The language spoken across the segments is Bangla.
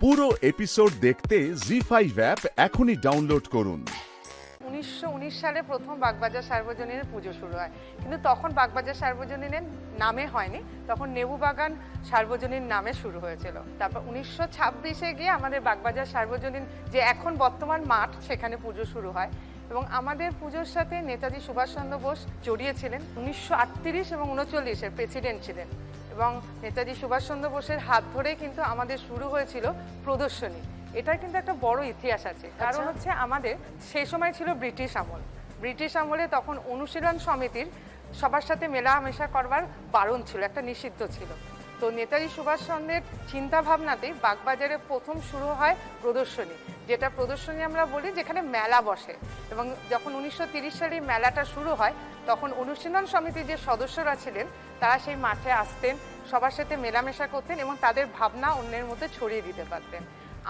পুরো এপিসোড দেখতে জি5 অ্যাপ এখনই ডাউনলোড করুন। 1919 সালে প্রথম বাগবাজার সার্বজনীনের পুজো শুরু হয়, কিন্তু তখন বাগবাজার সার্বজনীনের নামে হয়নি, তখন নেবু বাগান সার্বজনীন নামে শুরু হয়েছিল। তারপর 1926-এ গিয়ে আমাদের বাগবাজার সার্বজনীন যে এখন বর্তমান মাঠ, সেখানে পুজো শুরু হয়। এবং আমাদের পুজোর সাথে নেতাজি সুভাষচন্দ্র বোস জড়িয়েছিলেন। 1938 এবং 1939-এর প্রেসিডেন্ট ছিলেন, এবং নেতাজি সুভাষচন্দ্র বোসের হাত ধরেই কিন্তু আমাদের শুরু হয়েছিল প্রদর্শনী। এটার কিন্তু একটা বড় ইতিহাস আছে, কারণ হচ্ছে আমাদের সেই সময় ছিল ব্রিটিশ আমল। ব্রিটিশ আমলে তখন অনুশীলন সমিতির সবার সাথে মেলামেশা করবার বারণ ছিল, একটা নিষিদ্ধ ছিল। তো নেতাজি সুভাষচন্দ্রের চিন্তা ভাবনাতেই বাগবাজারে প্রথম শুরু হয় প্রদর্শনী, যেটা প্রদর্শনী আমরা বলি, যেখানে মেলা বসে। এবং যখন 1930 সালে মেলাটা শুরু হয়, তখন অনুশীলন সমিতির যে সদস্যরা ছিলেন তারা সেই মাঠে আসতেন, সবার সাথে মেলামেশা করতেন এবং তাদের ভাবনা অন্যের মধ্যে ছড়িয়ে দিতে পারতেন।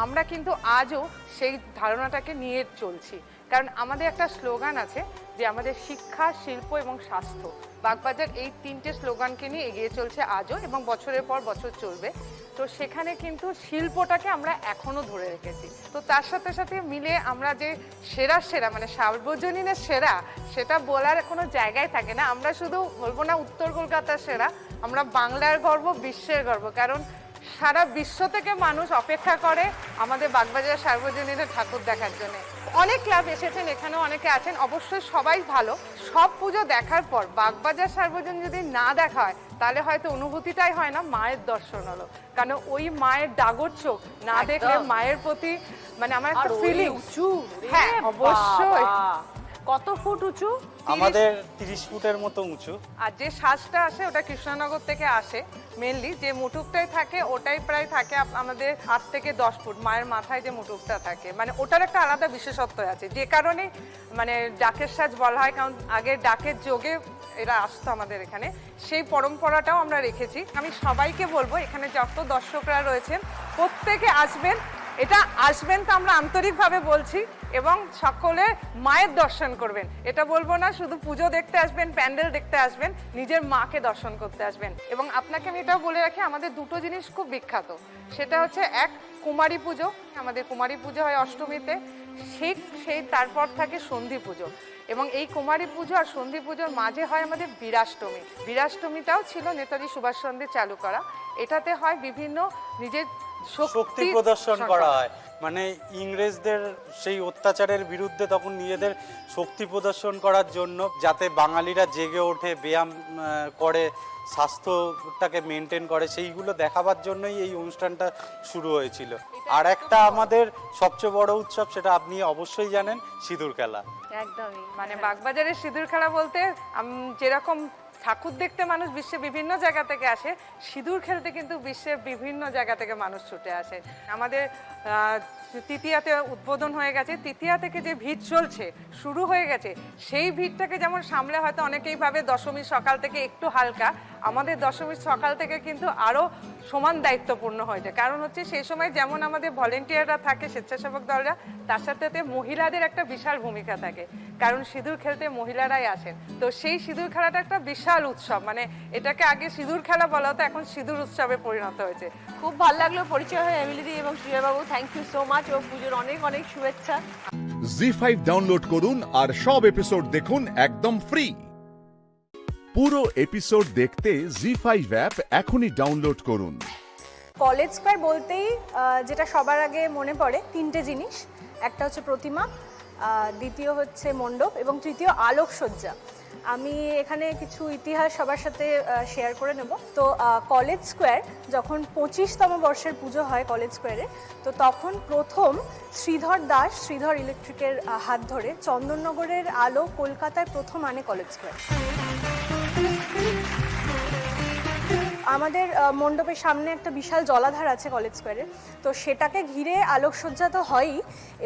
আমরা কিন্তু আজও সেই ধারণাটাকে নিয়ে চলছি, কারণ আমাদের একটা স্লোগান আছে যে আমাদের শিক্ষা, শিল্প এবং স্বাস্থ্য। বাগবাজার এই তিনটে স্লোগানকে নিয়ে এগিয়ে চলছে আজও, এবং বছরের পর বছর চলবে। তো সেখানে কিন্তু শিল্পটাকে আমরা এখনো ধরে রেখেছি। তো তার সাথে সাথে মিলে আমরা যে সেরা মানে সার্বজনীনের সেরা, সেটা বলার কোনো জায়গায় থাকে না। আমরা শুধু বলবো না উত্তর কলকাতার সেরা, আমরা বাংলার গর্ব, বিশ্বের গর্ব, কারণ সারা বিশ্ব থেকে মানুষ অপেক্ষা করে আমাদের বাগবাজার সার্বজনীনের ঠাকুর দেখার জন্য। অনেক ক্লাব এসেছেন, এখানেও অনেকে আছেন, অবশ্যই সবাই ভালো। সব পুজো দেখার পর বাগবাজার সার্বজনীন যদি না দেখা হয়, তাহলে হয়তো অনুভূতিটাই হয় না মায়ের দর্শন হলো। কারণ ওই মায়ের ডাগর চোখ না দেখলে মায়ের প্রতি মানে আমার একটা ফিলিং। হ্যাঁ অবশ্যই। কত ফুট উঁচু? আমাদের 30 ফুটের মতো উঁচু। আর যে সাজটা আসে ওটা কৃষ্ণনগর থেকে আসে মেনলি। যে মুটুকটাই থাকে ওটাই প্রায় থাকে আমাদের 8 থেকে 10 ফুট। মায়ের মাথায় যে মুটুকটা থাকে, মানে ওটার একটা আলাদা বিশেষত্ব আছে, যে কারণে মানে ডাকের সাজ বলা হয়, কারণ আগে ডাকের যোগে এরা আসতো আমাদের এখানে। সেই পরম্পরাটাও আমরা রেখেছি। আমি সবাইকে বলবো, এখানে যত দর্শকরা রয়েছেন প্রত্যেকে আসবেন। এটা আসবেন তো আমরা আন্তরিকভাবে বলছি, এবং সকলে মায়ের দর্শন করবেন। এটা বলবো না শুধু পুজো দেখতে আসবেন, প্যান্ডেল দেখতে আসবেন, নিজের মাকে দর্শন করতে আসবেন। এবং আপনাকে আমি এটাও বলে রাখি, আমাদের দুটো জিনিস খুব বিখ্যাত। সেটা হচ্ছে এক, কুমারী পুজো। আমাদের কুমারী পুজো হয় অষ্টমীতে, সেই তারপর থাকে সন্ধি পুজো। এবং এই কুমারী পুজো আর সন্ধি পুজোর মাঝে হয় আমাদের বীরাষ্টমী। বীরাষ্টমীটাও ছিল নেতাজি সুভাষচন্দ্রের চালু করা। এটাতে হয় বিভিন্ন নিজের শক্তি প্রদর্শন করা হয়, মানে ইংরেজদের সেই অত্যাচারের বিরুদ্ধে তখন নিজেদের শক্তি প্রদর্শন করার জন্য, যাতে বাঙালিরা জেগে ওঠে, ব্যায়াম করে, স্বাস্থ্যটাকে মেনটেন করে, সেইগুলো দেখাবার জন্যই এই অনুষ্ঠানটা শুরু হয়েছিল। আর একটা আমাদের সবচেয়ে বড় উৎসব, সেটা আপনি অবশ্যই জানেন, সিঁদুর খেলা। একদমই, মানে বাগবাজারের সিঁদুর খেলা বলতে যেরকম ঠাকুর দেখতে মানুষ বিশ্বের বিভিন্ন জায়গা থেকে আসে, সিঁদুর খেলতে কিন্তু বিশ্বের বিভিন্ন জায়গা থেকে মানুষ ছুটে আসে। আমাদের তৃতীয়াতে উদ্বোধন হয়ে গেছে, তৃতীয়া থেকে যে ভিড় চলছে, শুরু হয়ে গেছে, সেই ভিড়টাকে যেমন সামলে হয়তো অনেকেই ভাবে দশমীর সকাল থেকে একটু হালকা, আমাদের দশমীর সকাল থেকে কিন্তু আরও সমান দায়িত্বপূর্ণ হয়ে যায়। কারণ হচ্ছে সেই সময় যেমন আমাদের ভলেন্টিয়াররা থাকে, স্বেচ্ছাসেবক দলরা, তার সাথে মহিলাদের একটা বিশাল ভূমিকা থাকে, কারণ সিঁদুর খেলতে মহিলারাই আসেন। তো সেই সিঁদুর খেলাটা একটা বিশাল উৎসব, মানে এটাকে আগে সিঁদুর খেলা বলা হতো, এখন সিঁদুর উৎসবে পরিণত হয়েছে। খুব ভালো লাগলো পরিচয় হয় এমিলিদি এবং শ্রিয়াবাবু। থ্যাংক ইউ সো মাচ, এবং পুজোর অনেক অনেক শুভেচ্ছা। জি5 ডাউনলোড করুন আর সব এপিসোড দেখুন একদম ফ্রি। পুরো এপিসোড দেখতে জি5 অ্যাপ এখনই ডাউনলোড করুন। কলেজ স্কয়ার বলতেই যেটা সবার আগে মনে পড়ে তিনটে জিনিস, একটা হচ্ছে প্রতিমা, দ্বিতীয় হচ্ছে মণ্ডপ, এবং তৃতীয় আলোকসজ্জা। আমি এখানে কিছু ইতিহাস সবার সাথে শেয়ার করে নেব। তো কলেজ স্কয়ার যখন 25তম বর্ষের পুজো হয় কলেজ স্কয়ারে, তো তখন প্রথম শ্রীধর দাস, শ্রীধর ইলেকট্রিকের হাত ধরে চন্দননগরের আলো কলকাতায় প্রথম আনে কলেজ স্কয়ার। আমাদের মণ্ডপের সামনে একটা বিশাল জলাধার আছে কলেজ স্কয়ারে, তো সেটাকে ঘিরে আলোকসজ্জা তো হয়ই,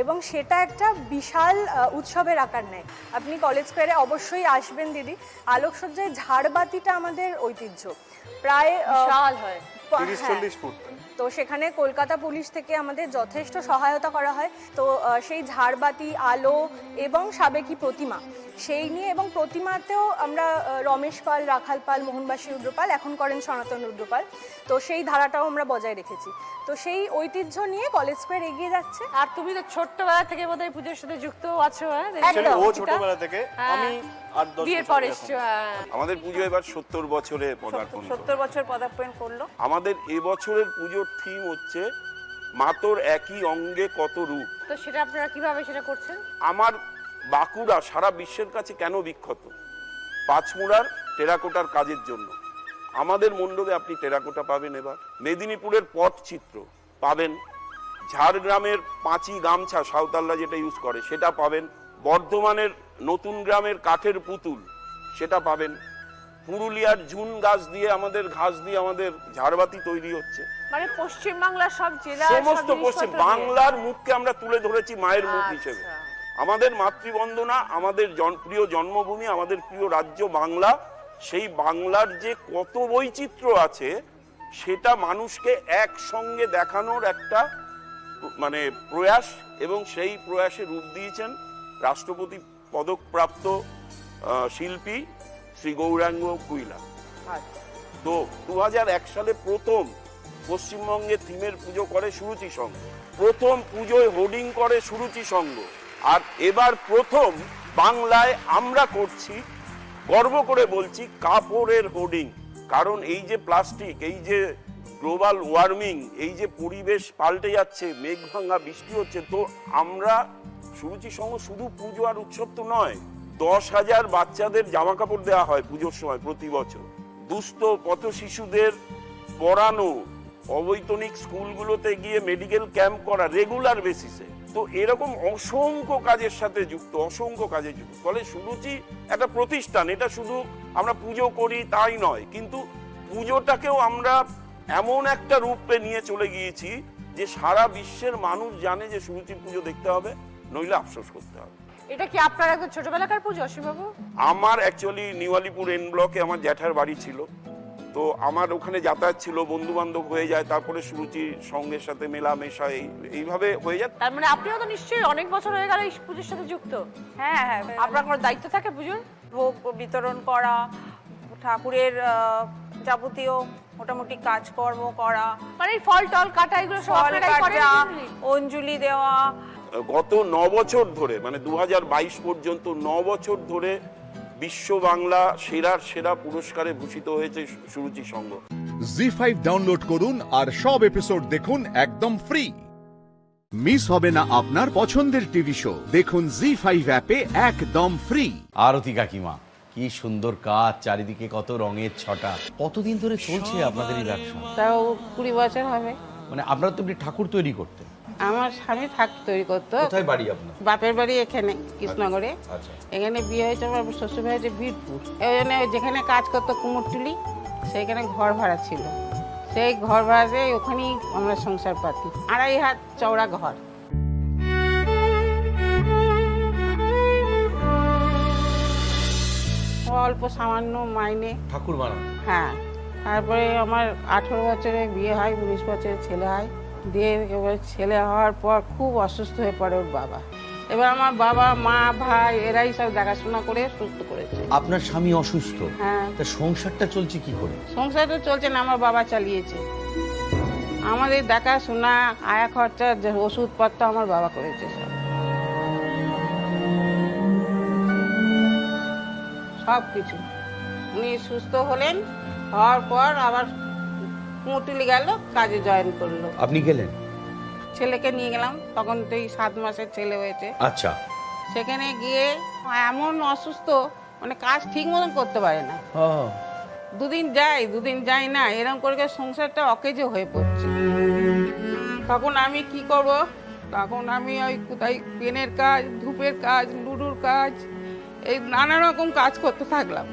এবং সেটা একটা বিশাল উৎসবের আকার নেয়। আপনি কলেজ স্কয়ারে অবশ্যই আসবেন দিদি। আলোকসজ্জায় ঝাড়বাতিটা আমাদের ঐতিহ্য, প্রায় বিশাল হয়, 30-40 ফুট। তো তো সেখানে কলকাতা পুলিশ থেকে আমাদের যথেষ্ট সহায়তা করা হয়। তো সেই ঝাড়বাতি, আলো এবং সাবেকি প্রতিমা সেই নিয়ে, এবং প্রতিমাতেও আমরা রমেশ পাল, রাখাল পাল, মোহনবাসী রুদ্রপাল, এখন করেন সনাতন রুদ্রপাল, তো সেই ধারাটাও আমরা বজায় রেখেছি। তো সেই ঐতিহ্য নিয়ে কলেজ স্কোয়ার এগিয়ে যাচ্ছে। আর তুমি তো ছোট্টবেলা থেকে বোধহয় পুজোর সাথে যুক্ত আছো। হ্যাঁ, একদম। ও ছোটবেলা থেকে, আমি 8-10 বিয়ের বছর পর এরকম। এসছো। আমাদের পুজো এবার 70 বছরে পদার্পণ করলো। 70 বছর পদার্পণ করলো। আমাদের এবছরের পুজোর থিম হচ্ছে মাতর একই অঙ্গে কত রূপ। তো সেটা আপনারা কিভাবে সেটা করছেন? আমার বাঁকুড়া সারা বিশ্বের কাছে কেন বিখ্যাত? পাঁচমুড়ার টেরাকোটার কাজের জন্য। আমাদের মণ্ডপে আপনি টেরাকোটা পাবেন, এবার মেদিনীপুরের পটচিত্র পাবেন, ঝাড়গ্রামের পাঁচি গামছা সাঁওতালরা যেটা ইউজ করে সেটা পাবেন, বর্ধমানের নতুন গ্রামের কাঠের পুতুল সেটা পাবেন, পুরুলিয়ার ঝুন গাছ দিয়ে আমাদের ঝাড়বাতি তৈরি হচ্ছে। মানে পশ্চিমবাংলার সব জেলা, সমস্ত পশ্চিম বাংলার মুখকে আমরা তুলে ধরেছি মায়ের মুখ হিসেবে। আমাদের মাতৃবন্দনা, আমাদের প্রিয় জন্মভূমি, আমাদের প্রিয় রাজ্য বাংলা, সেই বাংলার যে কত বৈচিত্র্য আছে সেটা মানুষকে একসঙ্গে দেখানোর একটা মানে প্রয়াস, এবং সেই প্রয়াসে রূপ দিয়েছেন রাষ্ট্রপতি পদকপ্রাপ্ত শিল্পী শ্রী গৌরাঙ্গ কুইলা। তো 2001 সালে প্রথম পশ্চিমবঙ্গে থিমের পুজো করে সুরুচি সংঘ, প্রথম পুজোয় হোর্ডিং করে সুরুচি সংঘ, আর এবার প্রথম বাংলায় আমরা করছি, গর্ব করে বলছি, কাপড়ের হোর্ডিং। কারণ এই যে প্লাস্টিক, এই যে গ্লোবাল ওয়ার্মিং, এই যে পরিবেশ পাল্টে যাচ্ছে, মেঘ ভাঙা বৃষ্টি হচ্ছে, তো আমরা সুরুচি সংঘ শুধু পুজো আর উৎসব তো নয়, 10,000 বাচ্চাদের জামা কাপড় দেওয়া হয় পুজোর সময় প্রতি বছর, দুস্থ পথ শিশুদের পড়ানো, অবৈতনিক স্কুলগুলোতে গিয়ে মেডিকেল ক্যাম্প করা রেগুলার বেসিসে। তো এরকম অসংখ্য কাজের সাথে যুক্ত, অসংখ্য কাজে যুক্ত। ফলে সুরুচি একটা প্রতিষ্ঠান, এটা শুধু আমরা পুজো করি তাই নয়, কিন্তু পুজোটাকেও আমরা এমন একটা রূপে নিয়ে চলে গিয়েছি যে সারা বিশ্বের মানুষ জানে যে সুরুচির পুজো দেখতে হবে, নইলে আফসোস করতে হবে। এটা কি আপনার একদম ছোটবেলাকার পুজো অসীমবাবু? আমার অ্যাকচুয়ালি নিওয়ালিপুর এন ব্লকে আমার জ্যাঠার বাড়ি ছিল, তো আমার ওখানে যাতায়াত ছিল, বন্ধু বান্ধব হয়ে যায়, তারপরে সুরুচির সঙ্গের সাথে মেলামেশা এইভাবে হয়ে যায়। তার মানে আপনিও তো নিশ্চয়ই অনেক বছর হয়ে গেল এই পুজোর সাথে যুক্ত। হ্যাঁ হ্যাঁ, আপনার কোনো দায়িত্ব থাকে পুজোর? ভোগ বিতরণ করা, ঠাকুরের যাবতীয় মোটামুটি কাজকর্ম করা, মানে এই ফল টল কাটা এগুলো সব ফল আপনারাই করেন? কাটা, অঞ্জলি দেওয়া। গত 9 বছর ধরে, মানে 2022 পর্যন্ত 9 বছর ধরে বিশ্ব বাংলা সেরার সেরা পুরস্কারে ভূষিত হয়েছে সুরুচি সংঘ। জি5 ডাউনলোড করুন আর সব এপিসোড দেখুন একদম ফ্রি। মিস হবে না আপনার পছন্দের টিভি শো, দেখুন জি5 অ্যাপে একদম ফ্রি। আরতি কাকিমা, কি সুন্দর কাজ, চারিদিকে কত রঙের ছটা। কতদিন ধরে চলছে আপনাদের এই ব্যবসা? তাও 20 বছর হবে। মানে আপনারা তো এমনি ঠাকুর তৈরি করতেন? আমার স্বামী ঠাকুর তৈরি করতো। কোথায় বাড়ি আপনার? বাপের বাড়ি এখানে কৃষ্ণনগরে। আচ্ছা। এখানে বিয়ে হয়েছে, আমার শ্বশুর হয়েছে বীরপুর। এই জন্য যেখানে কাজ করতো কুমোরটুলি, সেইখানে ঘর ভাড়া ছিল। সেই ঘর ভাড়াতে ওখানেই আমরা সংসার পাতি। 2.5 হাত চওড়া ঘর। অল্প সামান্য মাইনে। ঠাকুর বানান? হ্যাঁ। তারপরে আমার 18 বছরে বিয়ে হয়, 19 বছরে ছেলে হয়। দিয়ে এবার ছেলে হওয়ার পর খুব অসুস্থ হয়ে পড়ে ওর বাবা। এবার আমার বাবা, মা, ভাই এরাই সব দেখাশোনা করে সুস্থ করেছে। আপনার স্বামী অসুস্থ? হ্যাঁ। তা সংসারটা চলছে কি করে? সংসার তো চলছে না, আমার বাবা চালিয়েছে। আমাদের দেখাশোনা, আয়া খরচা, ওষুধপত্র আমার বাবা করেছে সব। সব কিছু। উনি সুস্থ হলেন, হওয়ার পর আবার কুমোরটুলি গেল, কাজে জয়েন করলো। আপনি গেলেন? ছেলেকে নিয়ে গেলাম, তখন তো এই 7 মাসের ছেলে হয়েছে। আচ্ছা। সেখানে গিয়ে এমন অসুস্থ, মানে কাজ ঠিক মতন করতে পারে না। দুদিন যাই না, এরকম করে সংসারটা অকেজো হয়ে পড়ছে। তখন আমি কি করব? তখন আমি ওই কোথায় পেনের কাজ, ধূপের কাজ, লুডুর কাজ, এই নানা রকম কাজ করতে থাকলাম।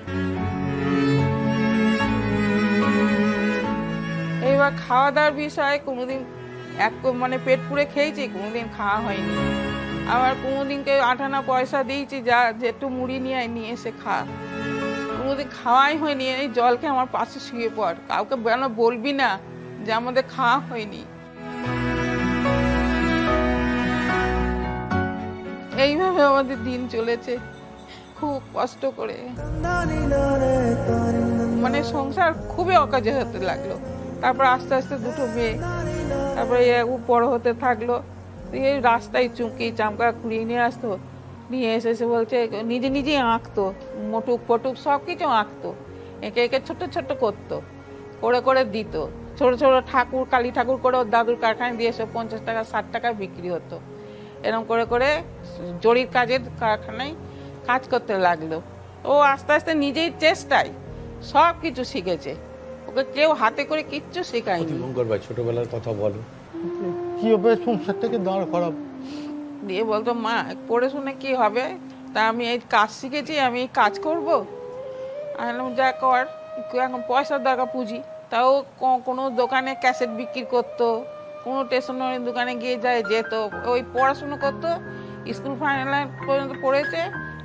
এইবার খাওয়া দাওয়ার বিষয়ে কোনোদিন মানে পেট পুড়ে খেয়েছি, কোনোদিন খাওয়া হয়নি। আবার কোনোদিনকে 8 আনা পয়সা দিয়েছি, যা যেটু মুড়ি নিয়ে এসে খা, কোনোদিন খাওয়াই হয়নি। এই জলকে আমার পাশে শুয়ে পড়, কাউকে কেন বলবি না, যে আমাদের খাওয়া হয়নি। এইভাবে আমাদের দিন চলেছে খুব কষ্ট করে, মানে সংসার খুবই অকাজে হতে লাগলো। তারপর আস্তে আস্তে দুটো মেয়ে, তারপরে বড় হতে থাকলো। এই রাস্তায় চুমকি চামকা কুড়িয়ে নিয়ে আসতো, নিয়ে এসে বলছে নিজে নিজেই আঁকতো, মোটুক পটুক সব কিছু আঁকতো, একে একে ছোট ছোট করতো, করে করে দিত। ছোট ছোট ঠাকুর, কালী ঠাকুর করে ওর দাদুর কারখানায় দিয়ে এসে 50 টাকা 60 টাকা বিক্রি হতো। এরকম করে করে জরির কাজের কারখানায় কাজ করতে লাগলো। ও আস্তে আস্তে নিজেই চেষ্টায় সব কিছু শিখেছে, ওকে কেউ হাতে করে কিচ্ছু শেখায়নি। মঙ্গল ভাই, ছোটবেলার কথা বলো। কিভাবে সংসারটাকে দাঁড় করাবো? দিয়ে বলতো মা পড়ে শুনে কি হবে, তা আমি এই কাজ শিখেছি, আমি এই কাজ করবো। আমি বললাম যা কর, এখন পয়সার দরকার, পুঁজি। তাও কোনো দোকানে ক্যাসেট বিক্রি করতো, কোনো স্টেশনারি দোকানে গিয়ে যেত, ওই পড়াশুনো করতো। স্কুল ফাইনাল পর্যন্ত পড়েছে,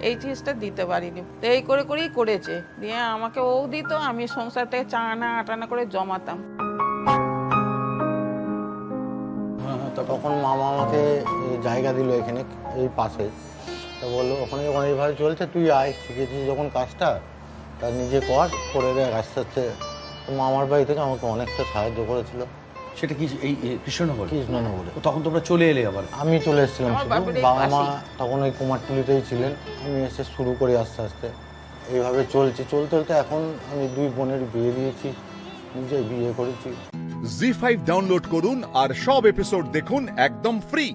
এই জিনিসটা দিতে পারিনি। তো এই করে করেই করেছে, দিয়ে আমাকে ও দিত, আমি সংসার থেকে 4 আনা 8 আনা করে জমাতাম। তখন মামা আমাকে জায়গা দিল এখানে, এই পাশে। তা বললো ওখানে যখন এইভাবে চলছে, তুই আয়, শিখেছিস যখন কাজটা, তা নিজে করে দেখ আস্তে আস্তে। তো মামার বাড়ি থেকে আমাকে অনেকটা সাহায্য করেছিল। সেটা কি এই কৃষ্ণনগর? কৃষ্ণনগরে। তখন তোমরা চলে এলে আবার? আমি চলে এসেছিলাম, আমার বাপের এই বাবা মা পাশেই। তখন ওই কুমারটুলিতেই ছিলেন। আমি এসে শুরু করি আস্তে আস্তে, এইভাবে চলছে। চলতে চলতে এখন আমি 2 বোনের বিয়ে দিয়েছি, নিজে বিয়ে করেছি। জি5 ডাউনলোড করুন আর সব এপিসোড দেখুন একদম ফ্রি।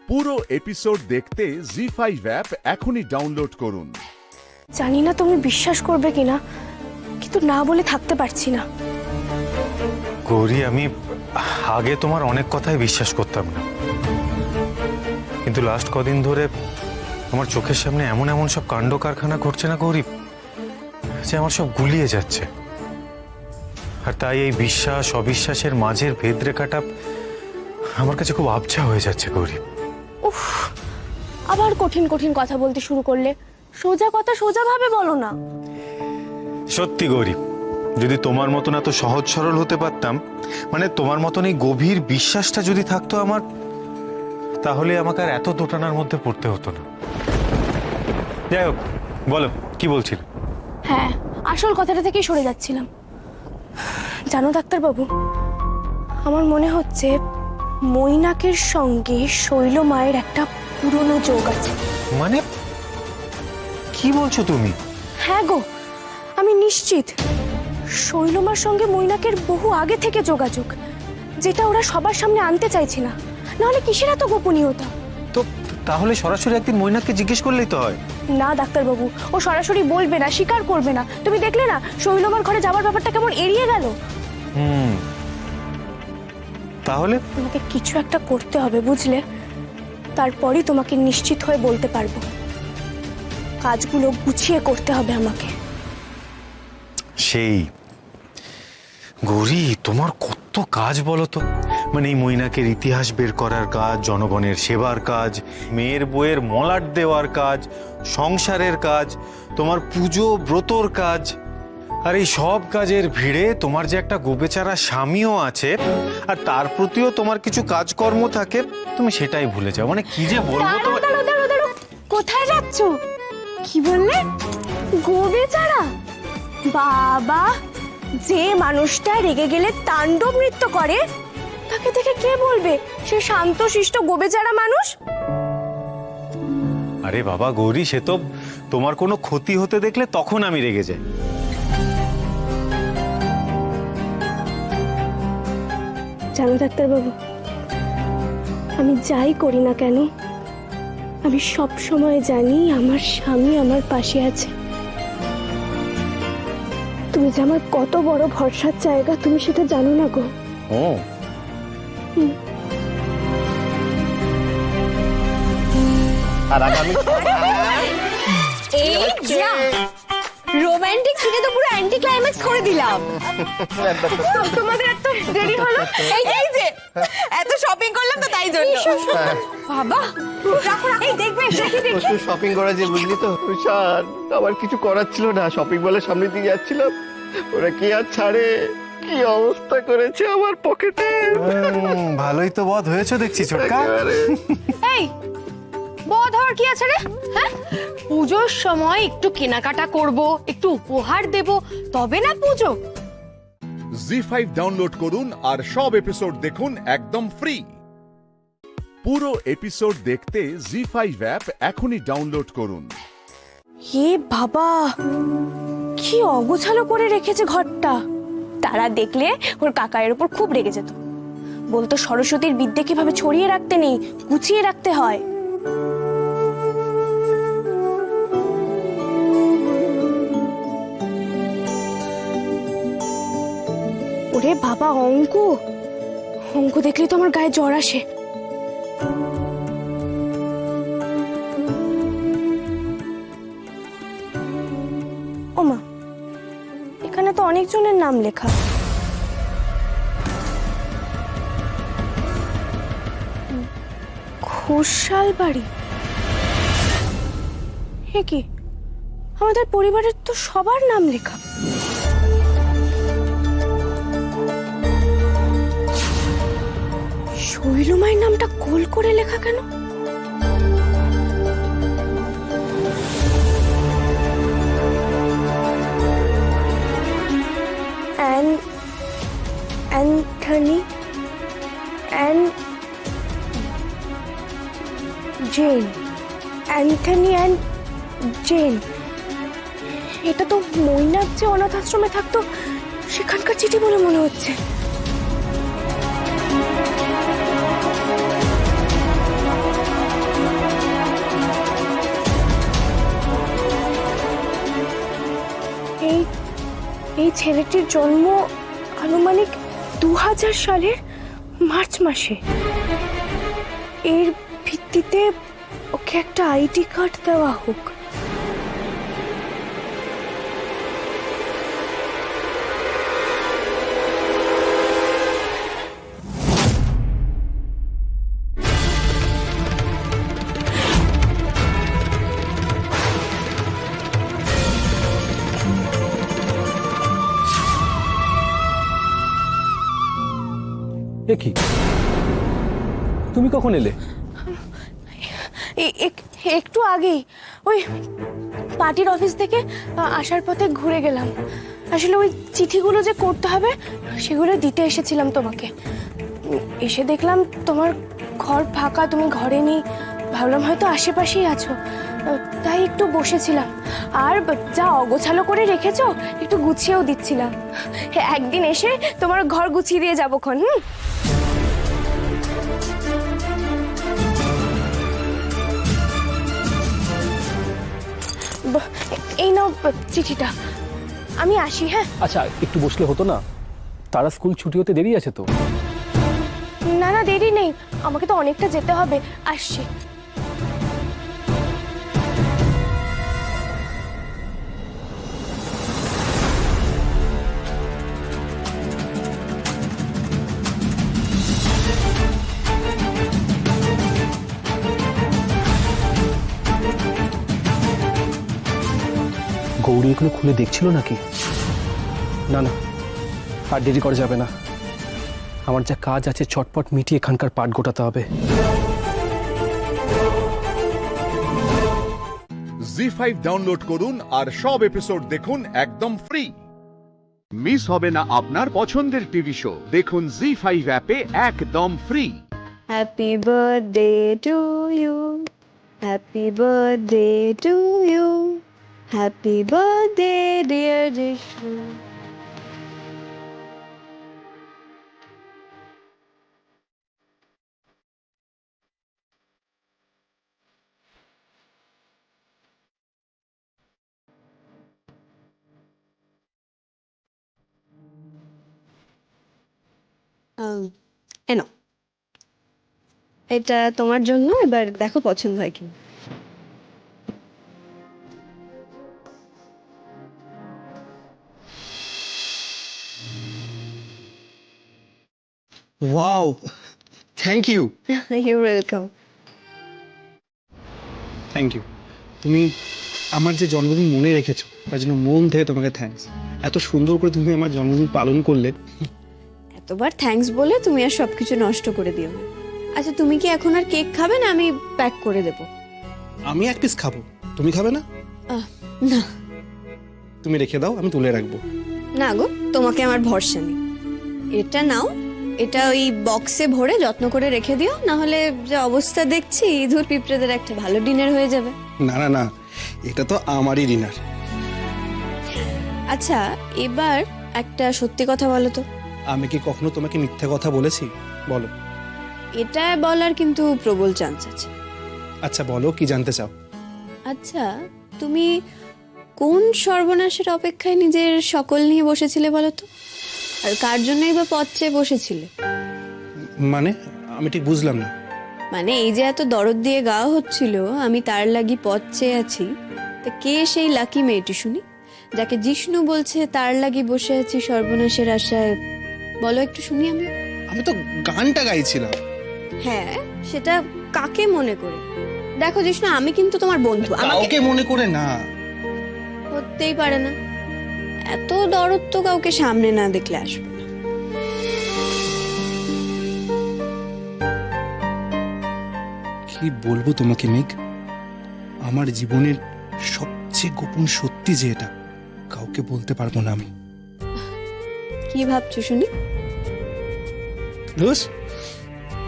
পুরো এপিসোড দেখতে জি5 অ্যাপ এখনই ডাউনলোড করুন। জানি না তুমি বিশ্বাস করবে কিনা, কিন্তু না বলে থাকতে পারছি না। গৌরী, আমি আগে তোমার অনেক কথাই বিশ্বাস করতাম না, কিন্তু লাস্ট কদিন ধরে আমার চোখের সামনে এমন এমন সব কাণ্ড কারখানা ঘটছে না গৌরী, যে আমার সব গুলিয়ে যাচ্ছে। আর তাই এই বিশ্বাস অবিশ্বাসের মাঝের ভেদরেখাটা আমার কাছে খুব আবছা হয়ে যাচ্ছে গৌরী। উফ, আবার কঠিন কঠিন কথা বলতে শুরু করলে। সোজা কথা সোজাভাবে বলো না। সত্যি গৌরী, যদি তোমার মতন এত সহজ সরল হতে পারতাম, মানে তোমার মতন এই গভীর বিশ্বাসটা যদি থাকতো আমার, তাহলে আমাকে আর এত দোটানার মধ্যে পড়তে হতো না। যাই হোক, বলো কি বলছিল? হ্যাঁ, আসল কথাটা থেকেই সরে যাচ্ছিলাম। জানো ডাক্তারবাবু, আমার মনে হচ্ছে মৈনাকের সঙ্গে শৈল মায়ের একটা পুরনো যোগ আছে। মানে কি বলছো তুমি? হ্যাঁ গো, আমি নিশ্চিত শৈলমার সঙ্গে মৈনাকের বহু আগে থেকে যোগাযোগ, যেটা ওরা সবার সামনে আনতে চাইছে না। নাহলে কিসের এত গোপনীয়তা? তো তাহলে সরাসরি একদিন মৈনাককে জিজ্ঞেস করলেই তো হয়। না ডাক্তারবাবু, ও সরাসরি বলবে না, স্বীকার করবে না। তুমি দেখলে না শৈলমার ঘরে যাওয়ার ব্যাপারটা কেমন এড়িয়ে গেল। তাহলে তোমাকে কিছু একটা করতে হবে, বুঝলে? তারপরই তোমাকে নিশ্চিত হয়ে বলতে পারবো। কাজগুলো গুছিয়ে করতে হবে আমাকে। সেই গৌরী, তোমার কত কাজ বলো তো। মানে এই মৈনাকের ইতিহাস বের করার কাজ, জনগণের সেবার কাজ, মেয়ের বইয়ের মলাট দেওয়ার কাজ, সংসারের কাজ, তোমার পুজো ব্রতর কাজ। আর এই সব কাজের ভিড়ে তোমার যে একটা গোবেচারা স্বামীও আছে, আর তার প্রতিও তোমার কিছু কাজকর্ম থাকে, তুমি সেটাই ভুলে যাও। মানে কি যে বলবো তোমার। কোথায় যাচ্ছ? কি বললে? গোবেচারা? বাবা, যে মানুষটা রেগে গেলে তাণ্ডব নৃত্য করে, তাকে দেখে কে বলবে সে শান্ত শিষ্ট গোবেচারা মানুষ? আরে বাবা গৌরী, সে তো তোমার কোনো ক্ষতি হতে দেখলে তখন আমি রেগে যাই। জানো ডাক্তারবাবু, আমি যাই করি না কেন, আমি সব সময় জানি আমার স্বামী আমার পাশে আছে। তুমি যে আমার কত বড় ভরসার জায়গা, তুমি সেটা জানো না গো। আর আগামী এই যা রোমান্টিক সিনে তো পুরো অ্যান্টি ক্লাইম্যাক্স করে দিলাম। তোমাদের এত দেরি হলো? এই যে এত শপিং করলাম তো তাই জন্য। বাবা রাখো, এই দেখবে, দেখি দেখি শপিং করা যে, বুঝলি তো তুষার, আমার কিছু করার ছিল না। শপিং মলের সামনে দিয়ে যাচ্ছিলাম, ওরা কি আর ছাড়ে। কি অবস্থা করেছে আমার পকেটে। ভালোই তো বধ হয়েছে দেখছি ছোটকা। এই বধ হওয়ার কি আছে রে? হ্যাঁ, পুজোর সময় একটু কেনাকাটা করব, একটু উপহার দেব, তবে না পুজো। জি5 ডাউনলোড করুন আর সব এপিসোড দেখুন একদম ফ্রি। পুরো এপিসোড দেখতে জি5 অ্যাপ এখনই ডাউনলোড করুন। হে বাবা, কি অগোছালো করে রেখেছে ঘরটা। তারা দেখলে ওর কাকার উপর খুব রেগে যেত, বলতো সরস্বতীর বিদ্যে কিভাবে ছড়িয়ে রাখতে নেই, গুছিয়ে রাখতে হয়। ওরে বাবা, অঙ্ক অঙ্ক দেখলে তো আমার গায়ে জ্বর আসে। ওমা, এখানে তো অনেকজনের নাম লেখা। ঘোষাল বাড়ি, হে কি, আমাদের পরিবারের তো সবার নাম লেখা। শৈলমায়ের নামটা গোল করে লেখা কেন? Anthony and Jane, Anthony and Jane. এটা তো মৈনাক যে অনাথ আশ্রমে থাকতো সেখানকার চিঠি বলে মনে হচ্ছে। এই ছেলেটির জন্ম আনুমানিক 2000 সালের মার্চ মাসে। এর ভিত্তিতে ওকে একটা আইডি কার্ড দেওয়া হোক। কি, তুমি কখন এলে? একটু আগেই, ওই পার্টির অফিস থেকে আসার পথে ঘুরে গেলাম। আসলে ওই চিঠিগুলো যে করতে হবে সেগুলো দিতে এসেছিলাম তোমাকে। এসে দেখলাম তোমার ঘর ফাঁকা, তুমি ঘরে নেই। ভাবলাম হয়তো আশেপাশেই আছো, তাই একটু বসেছিলাম। আর যা অগোছালো করে রেখেছো একটু গুছিয়েও দিচ্ছিলাম। একদিন এসে তোমার ঘর গুছিয়ে দিয়ে যাবো খন। এই নাও চিঠিটা, আমি আসি। হ্যাঁ, আচ্ছা, একটু বসলে হতো না? তারা স্কুল ছুটি হতে দেরি আছে তো। না না, দেরি নেই, আমাকে তো অনেকটা যেতে হবে। আসছি। গৌরী এগুলো খুলে দেখছিল নাকি? না না, আর দেরি করা যাবে না। আমার যা কাজ আছে চটপট মিটিয়ে এখানকার পাট গোটাতে হবে। জি5 ডাউনলোড করুন আর সব এপিসোড দেখুন একদম ফ্রি। মিস হবে না আপনার পছন্দের টিভি শো, দেখুন জি5 অ্যাপে একদম free. Happy birthday to you, happy birthday to you, happy birthday dear Jishu. এনো, এটা তোমার জন্য, এবার দেখো পছন্দ হয় কি। Wow, thank you. You welcome. Thank you. তুমি আমার যে জন্মদিন মনে রেখেছো তার জন্য মন থেকে তোমাকে থ্যাঙ্কস। এত সুন্দর করে তুমি আমার জন্মদিন পালন করলে। এতবার থ্যাঙ্কস বলে তুমি আর সবকিছু নষ্ট করে দিও না। আচ্ছা তুমি কি এখন আর কেক খাবে না আমি প্যাক করে দেবো? আমি এক পিস খাবো, তুমি খাবে না? না তুমি রেখে দাও, আমি তুলে রাখবো। না গো, তোমাকে আমার ভরসা নেই। এটা নাও, এটা ওই বক্সে ভরে যত্ন করে রেখে দিও, না হলে যে অবস্থা দেখছি ইঁদুর পিঁপড়েদের একটা ভালো ডিনার হয়ে যাবে। না না না, এটা তো আমারই ডিনার। আচ্ছা এবার একটা সত্যি কথা বলো তো। আমি কি কখনো তোমাকে মিথ্যে কথা বলেছি? বলো। এটা বলার কিন্তু প্রবল চান্স আছে। আচ্ছা বলো, কি জানতে চাও? আচ্ছা তুমি কোন সর্বনাশের অপেক্ষায় নিজের সকল নিয়ে বসেছিলে বলো তো? আর কার জন্যই বা পথ চেয়ে বসেছিলে? মানে আমি ঠিক বুঝলাম না। মানে এই যে এত দরদ দিয়ে গাওয়া হচ্ছিল আমি তার লাগি পথ চেয়ে আছি, তা কে সেই লাকি মেয়েটি শুনি, যাকে জিষ্ণু বলছে তার লাগি বসে আছি সর্বনাশের আশায়? বলো একটু শুনি আমি। আমি তো গানটা গাইছিলাম। হ্যাঁ, সেটা কাকে মনে করে? দেখো জিষ্ণু, আমি কিন্তু তোমার বন্ধু, কাউকে মনে করে না। হতেই পারে না, এত দরদ তো কাউকে সামনে না দেখলে আসবে না। কি বলবো তোমাকে মেঘ, আমার জীবনের সবচেয়ে গোপন সত্যি যে এটা কাউকে বলতে পারবো না আমি। কি ভাবছো শুনি? রোজ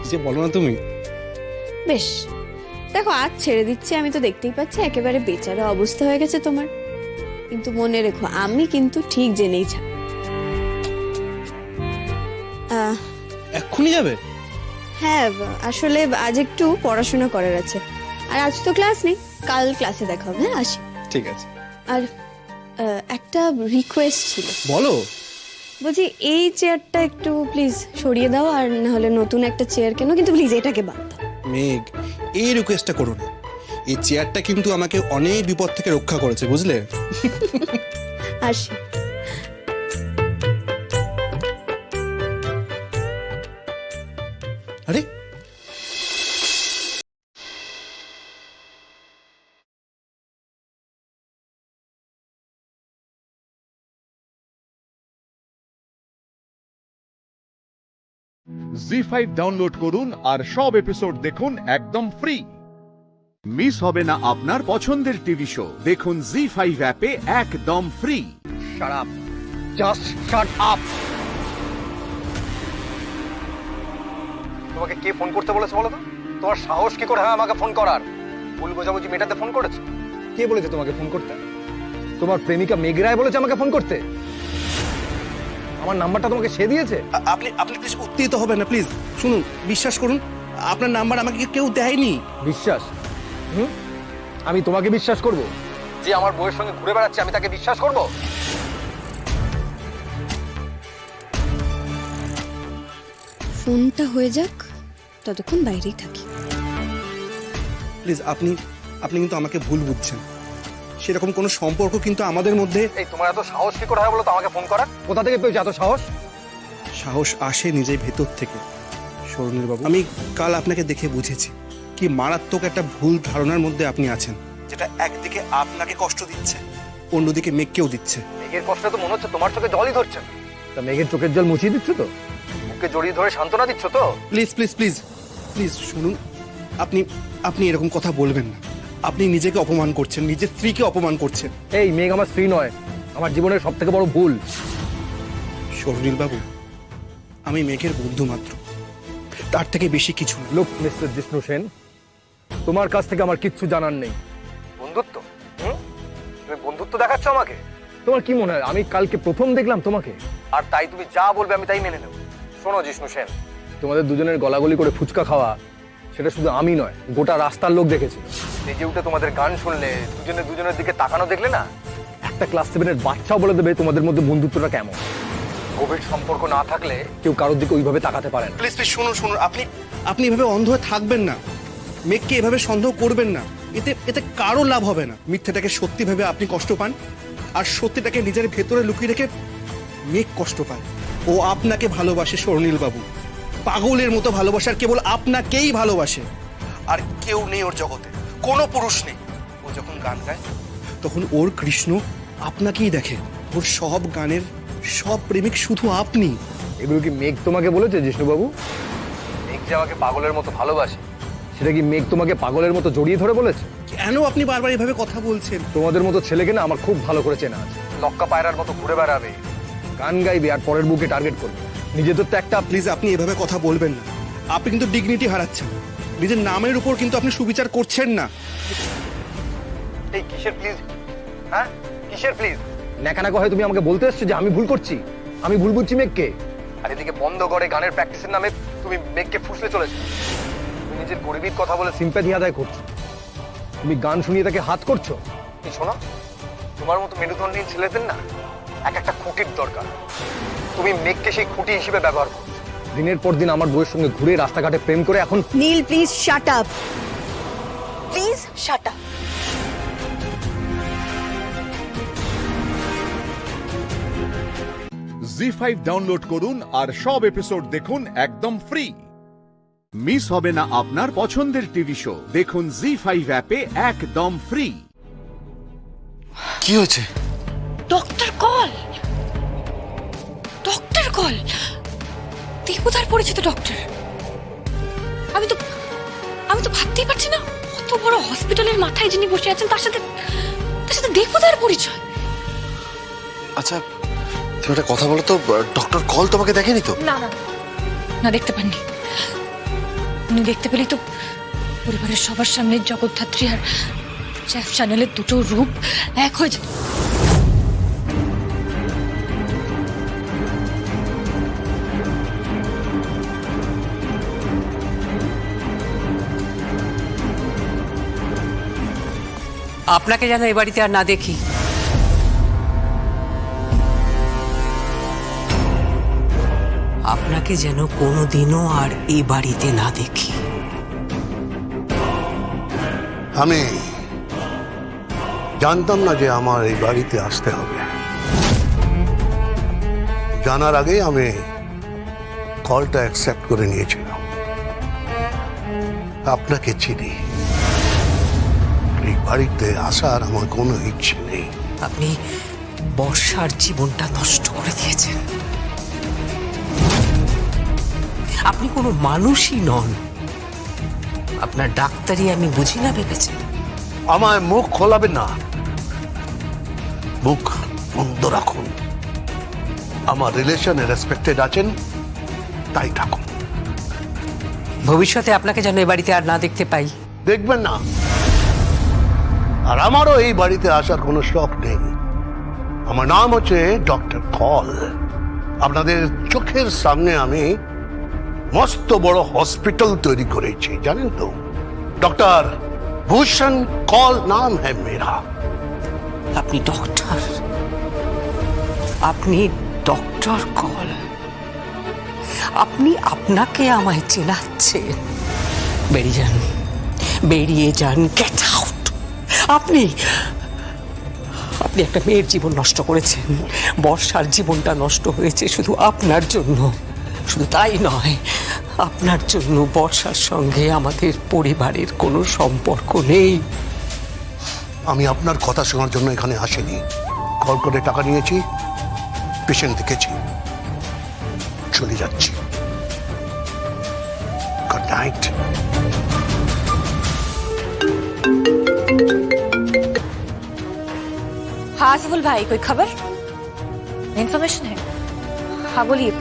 যে বলো না তুমি। বেশ, দেখো আজ ছেড়ে দিচ্ছি, আমি তো দেখতেই পাচ্ছি একেবারে বেচারা অবস্থা হয়ে গেছে তোমার। কিন্তু মনে রেখো আমি কিন্তু ঠিক জেনেই ছাড়। এক্ষুনি যাবে? হ্যাঁ, আসলে আজ একটু পড়াশোনা করার আছে, আর আজ তো ক্লাস নেই, কাল ক্লাসে দেখা হবে। হ্যাঁ আসি। ঠিক আছে। আর একটা রিকোয়েস্ট ছিল। বলো। বলছি এই চেয়ারটা একটু প্লিজ সরিয়ে দাও, আর না হলে নতুন একটা চেয়ার কেন, কিন্তু প্লিজ এটাকে বাদ দাও। মেঘ এই রিকোয়েস্টটা করো না, এই চেয়ারটা কিন্তু আমাকে অনেক বিপদ থেকে রক্ষা করেছে, বুঝলে? আসি। আরে জি5 ডাউনলোড করুন আর সব এপিসোড দেখুন একদম ফ্রি। মিস হবে না আপনার পছন্দের টিভি শো, দেখুন জি5 অ্যাপে একদম free. Shut up, just shut up. তোমাকে কে ফোন করতে বলেছে বলো তো? তোমার সাহস কি করে হয় আমাকে ফোন করার? ভুল বোঝাবুঝি মেটাতে ফোন করেছো? কে বলেছে তোমাকে ফোন করতে? তোমার প্রেমিকা মেঘ রায় বলেছে আমাকে ফোন করতে? আমার নাম্বারটা তোমাকে সে দিয়েছে? আপনি প্লিজ উত্তেজিত হবেন না প্লিজ। শুনুন, বিশ্বাস করুন, আপনার নাম্বার আমাকে কেউ দেয়নি। বিশ্বাস? আমি তোমাকে বিশ্বাস করব? যে আমার বউয়ের সঙ্গে ঘুরে বেড়াচ্ছে আমি তাকে বিশ্বাস করব? ফোনটা হয়ে যাক, ততক্ষণ বাইরেই থাকি। প্লিজ আপনি কিন্তু আমাকে ভুল বুঝছেন, সেরকম কোনো সম্পর্ক কিন্তু আমাদের মধ্যে। এই তোমার এত সাহস কি করে হয় বলো তো আমাকে ফোন করার? কোথা থেকে পেয়েছো এত সাহস? সাহস আসে নিজের ভেতর থেকে সরুণীর বাবু। আমি কাল আপনাকে দেখে বুঝেছি কি মারাত্মক একটা ভুল ধারণার মধ্যে আপনি আছেন, যেটা একদিকে আপনাকে কষ্ট দিচ্ছে, অন্যদিকে মেঘকেও দিচ্ছে। মেঘের কষ্ট তো মনে হচ্ছে তোমার চোখে জলই ধরছে না। তা মেঘের চোখের জল মুছিয়ে দিচ্ছ তো? মুখকে জড়িয়ে ধরে সান্ত্বনা দিচ্ছ তো? প্লিজ প্লিজ প্লিজ প্লিজ শুনুন, আপনি এরকম কথা বলবেন না। আপনি নিজেকে অপমান করছেন, নিজের স্ত্রীকে অপমান করছেন। এই মেঘ আমার স্ত্রী নয়, আমার জীবনের সব থেকে বড় ভুল। সরুনীল বাবু, আমি মেঘের বন্ধু মাত্র, তার থেকে বেশি কিছু না। লুক মিস্টার জিষ্ণু সেন, তোমার কাছ থেকে আমার কিচ্ছু জানার নেই। বন্ধুত্ব? তুমি বন্ধুত্ব দেখাচ্ছ আমাকে? তোমার কি মনে হয় আমি কালকে প্রথম দেখলাম তোমাকে আর তাই তুমি যা বলবে আমি তাই মেনে নেব? শোনো জিষ্ণু সেন, তোমাদের দুজনের গলাগলি করে ফুচকা খাওয়া, সেটা শুধু আমি নয় গোটা রাস্তার লোক দেখেছিল। নিজে উঠে তোমাদের গান শুনলে, দুজনের দিকে তাকানো দেখলে না, একটা ক্লাস 7-এর বাচ্চাও বলে দেবে তোমাদের মধ্যে বন্ধুত্বটা কেমন। গভীর সম্পর্ক না থাকলে কেউ কারোর দিকে ওইভাবে তাকাতে পারে না। প্লিজ প্লিজ শুনুন, আপনি এভাবে অন্ধ হয়ে থাকবেন না, মেঘকে এভাবে সন্দেহ করবেন না। এতে কারো লাভ হবে না। মিথ্যাটাকে সত্যি ভেবে আপনি কষ্ট পান, আর সত্যিটাকে নিজের ভেতরে লুকিয়ে রেখে মেঘ কষ্ট পায়। ও আপনাকে ভালোবাসে সরুনীল বাবু, পাগলের মতো ভালোবাসার, কেবল আপনাকেই ভালোবাসে, আর কেউ নেই ওর জগতে, কোনো পুরুষ নেই। ও যখন গান গায় তখন ওর কৃষ্ণ আপনাকেই দেখে, ওর সব গানের সব প্রেমিক শুধু আপনি। এগুলো কি মেঘ তোমাকে বলেছে জিষ্ণুবাবু? মেঘ যে আমাকে পাগলের মতো ভালোবাসে, সেটা কি মেঘ তোমাকে পাগলের মতো জড়িয়ে ধরে বলেছে? কেন আপনি বারবার এভাবে কথা বলছেন? তোমাদের মতো ছেলেকে না আমার খুব ভালো করে চেনা আছে। লক্কা পায়রার মতো ঘুরে বেড়াবে, গান গাইবে আর পরের বুকে টার্গেট করবে। নিজেদের তো একটা প্লিজ আপনি এভাবে কথা বলবেন না। আপনি কিন্তু ডিগনিটি হারাচ্ছেন। নিজের নামের উপর কিন্তু আপনি সুবিচার করছেন না। এই কিসের প্লিজ? হ্যাঁ কিসের প্লিজ? নাকা নাকা হয় তুমি আমাকে বলতে এসছো যে আমি ভুল করছি, আমি ভুল বুঝছি মেঘকে। আর এদিকে বন্ধ করে গানের প্র্যাকটিসের নামে তুমি মেঘকে ফুসলে চলেছো। তুমি নিজের গরিবীর কথা বলে সিম্প্যাথি আদায় করছো। তুমি গান শুনিয়ে তাকে হাত করছো। এই শোনো, তোমার মতো মেরুদণ্ডহীন ছেলেদের না এক একটা খুঁটির দরকার। তুমি মেঘকে সেই খুঁটি হিসেবে ব্যবহার করছো। দিনের পর দিন আমার বউয়ের সঙ্গে ঘুরে রাস্তাঘাটে প্রেম করে এখন Neel please shut up, please shut up. ZEE5 download করুন আর সব এপিসোড দেখুন একদম ফ্রি। মিস হবে না আপনার পছন্দের টিভি শো, দেখুন জি5 অ্যাপে একদম ফ্রি। কি হয়েছে? Doctor call, doctor call. দেবতার পরিচিত ডক্টর। আমি তো ভাবতেই পারছি না, কত বড় হসপিটালের মাথায় যিনি বসে আছেন তার সাথে দেবতার পরিচয়। আচ্ছা তুমি একটা কথা বলো তো, ডক্টর কল তোমাকে দেখেনি তো? না না না, দেখতে পাননি। উনি দেখতে পেলেই তো পরিবারের সবার সামনে জগদ্ধাত্রী আর চ্যাফ চ্যানেলের দুটো রূপ এক হয়ে যেত। আপনাকে যেন এ বাড়িতে আর না দেখি। আপনাকে যেন কোনোদিনও আর এই বাড়িতে না দেখি। আমি জানতাম না যে আমার এই বাড়িতে আসতে হবে। জানার আগে আমি কলটা অ্যাকসেপ্ট করে নিয়েছিলাম। আপনাকে চিনি, এই বাড়িতে আসার আমার কোনো ইচ্ছে নেই। আপনি বর্ষার জীবনটা নষ্ট করে দিয়েছেন। আপনি কোনো মানুষই নন। আপনার ডাক্তারি আমি বুঝি না ভেবেছেন। আমায় মুখ খোলাবেন না, মুখ বন্ধ রাখুন। আমার রিলেশনে রেসপেক্টেড আছেন, তাই থাকুন। ভবিষ্যতে আপনাকে যেন এ বাড়িতে আর না দেখতে পাই। দেখবেন না, আর আমারও এই বাড়িতে আসার কোনো শখ নেই। আমার নাম হচ্ছে ডক্টর কল। আপনাদের চোখের সামনে আমি মস্ত বড় হসপিটাল তৈরি করেছি, জানেন তো? ডক্টর ভূষণ কল নাম হ্যাঁ মেরা। আপনি ডক্টর? আপনি ডক্টর কল? আপনি আপনাকে আমায় চেনাচ্ছেন? বেরিয়ে যান, বেরিয়ে যান, গেট আউট। আপনি একটা মেয়ের জীবন নষ্ট করেছেন। বর্ষার জীবনটা নষ্ট হয়েছে শুধু আপনার জন্য। শুধু তাই নয়, আপনার জন্য বর্ষার সঙ্গে আমাদের পরিবারের কোনো সম্পর্ক নেই। আমি আপনার কথা শোনার জন্য এখানে আসিনি। কল করে টাকা নিয়েছি, পেশেন্ট দেখেছি, চলে যাচ্ছি। Good night. हाँ सफल भाई, कोई खबर, इन्फॉर्मेशन है? हाँ बोलिए।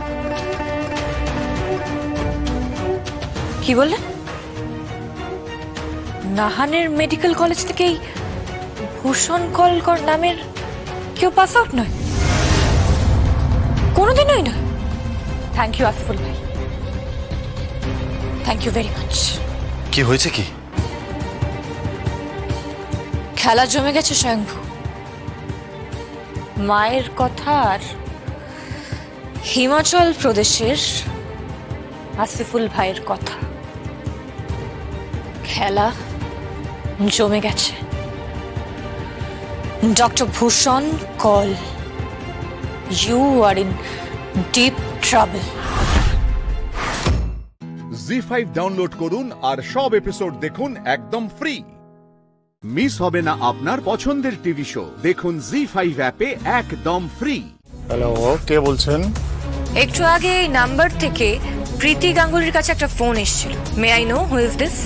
কি বললেন? নাহানের মেডিকেল কলেজ থেকেই ভূষণ কল নামের কেউ পাস আউট নয়? কোনোদিনই নয়। থ্যাংক ইউ আসিফুল ভাই, থ্যাংক ইউ ভেরি মাচ। কি হয়েছে কি? খেলা জমে গেছে স্বয়ংভূ। মায়ের কথা আর হিমাচল প্রদেশের আসিফুল ভাইয়ের কথা, খেলা জমে গেছে। ডক্টর ভূষণ কল, you are in deep trouble. ZEE5 download করুন আর সব এপিসোড দেখুন একদম ফ্রি। মিস হবে না আপনার পছন্দের টিভি শো, দেখুন জি5 অ্যাপে একদম ফ্রি। হ্যালো, কে বলছেন? একটু আগে এই নাম্বার থেকে প্রীতি গাঙ্গুলির কাছে একটা ফোন এসেছিল। May I know who is this?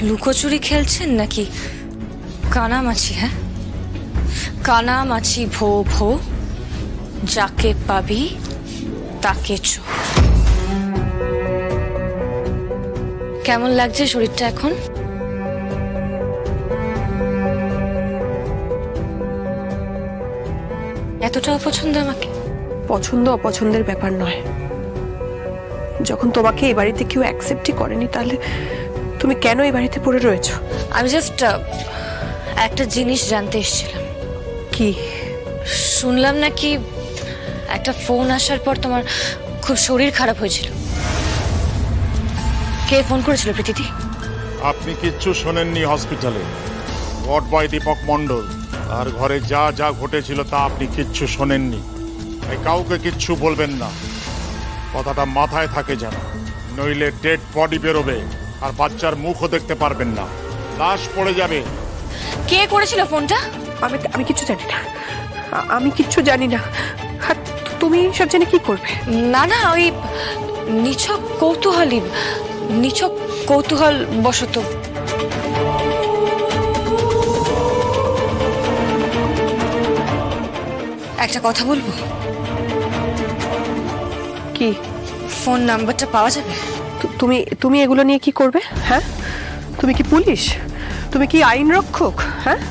লুকোচুরি খেলছেন নাকি কানামাছি? হ্যাঁ, কানামাছি ভো ভো, যাকে পাবি তাকে চো। কেমন লাগছে শরীরটা এখন? এতটা অপছন্দ আমাকে? পছন্দ অপছন্দের ব্যাপার নয়, যখন তোমাকে এই বাড়িতে কেউ অ্যাকসেপ্টই করেনি, তাহলে তুমি কেন এই বাড়িতে পড়ে রয়েছো? আমি জাস্ট একটা জিনিস জানতে এসেছিলাম। কি? শুনলাম নাকি একটা ফোন আসার পর তোমার খুব শরীর খারাপ হয়েছিল। কে ফোন করেছিল প্রীতিদি? আপনি কিচ্ছু শোনেননি হসপিটালে। ওয়ার্ড বয় দীপক মণ্ডল, আর ঘরে যা যা ঘটেছিল তা আপনি কিচ্ছু শোনেননি। তাই কাউকে কিচ্ছু বলবেন না, কথাটা মাথায় থাকে যেন, নইলে ডেড বডি বেরোবে আর বাচ্চার মুখও দেখতে পারবেন না, লাশ পড়ে যাবে। কে করেছিল ফোনটা? আমি কিছু জানি না, আমি কিচ্ছু জানি না। আর তুমি সব জেনে কি করবে? না না, ওই নিছক কৌতূহল বশত। একটা কথা বলবো? কি? ফোন নাম্বারটা পাওয়া যাবে? তুমি এগুলো নিয়ে কি করবে? হ্যাঁ, তুমি কি পুলিশ? তুমি কি আইন রক্ষক? হ্যাঁ,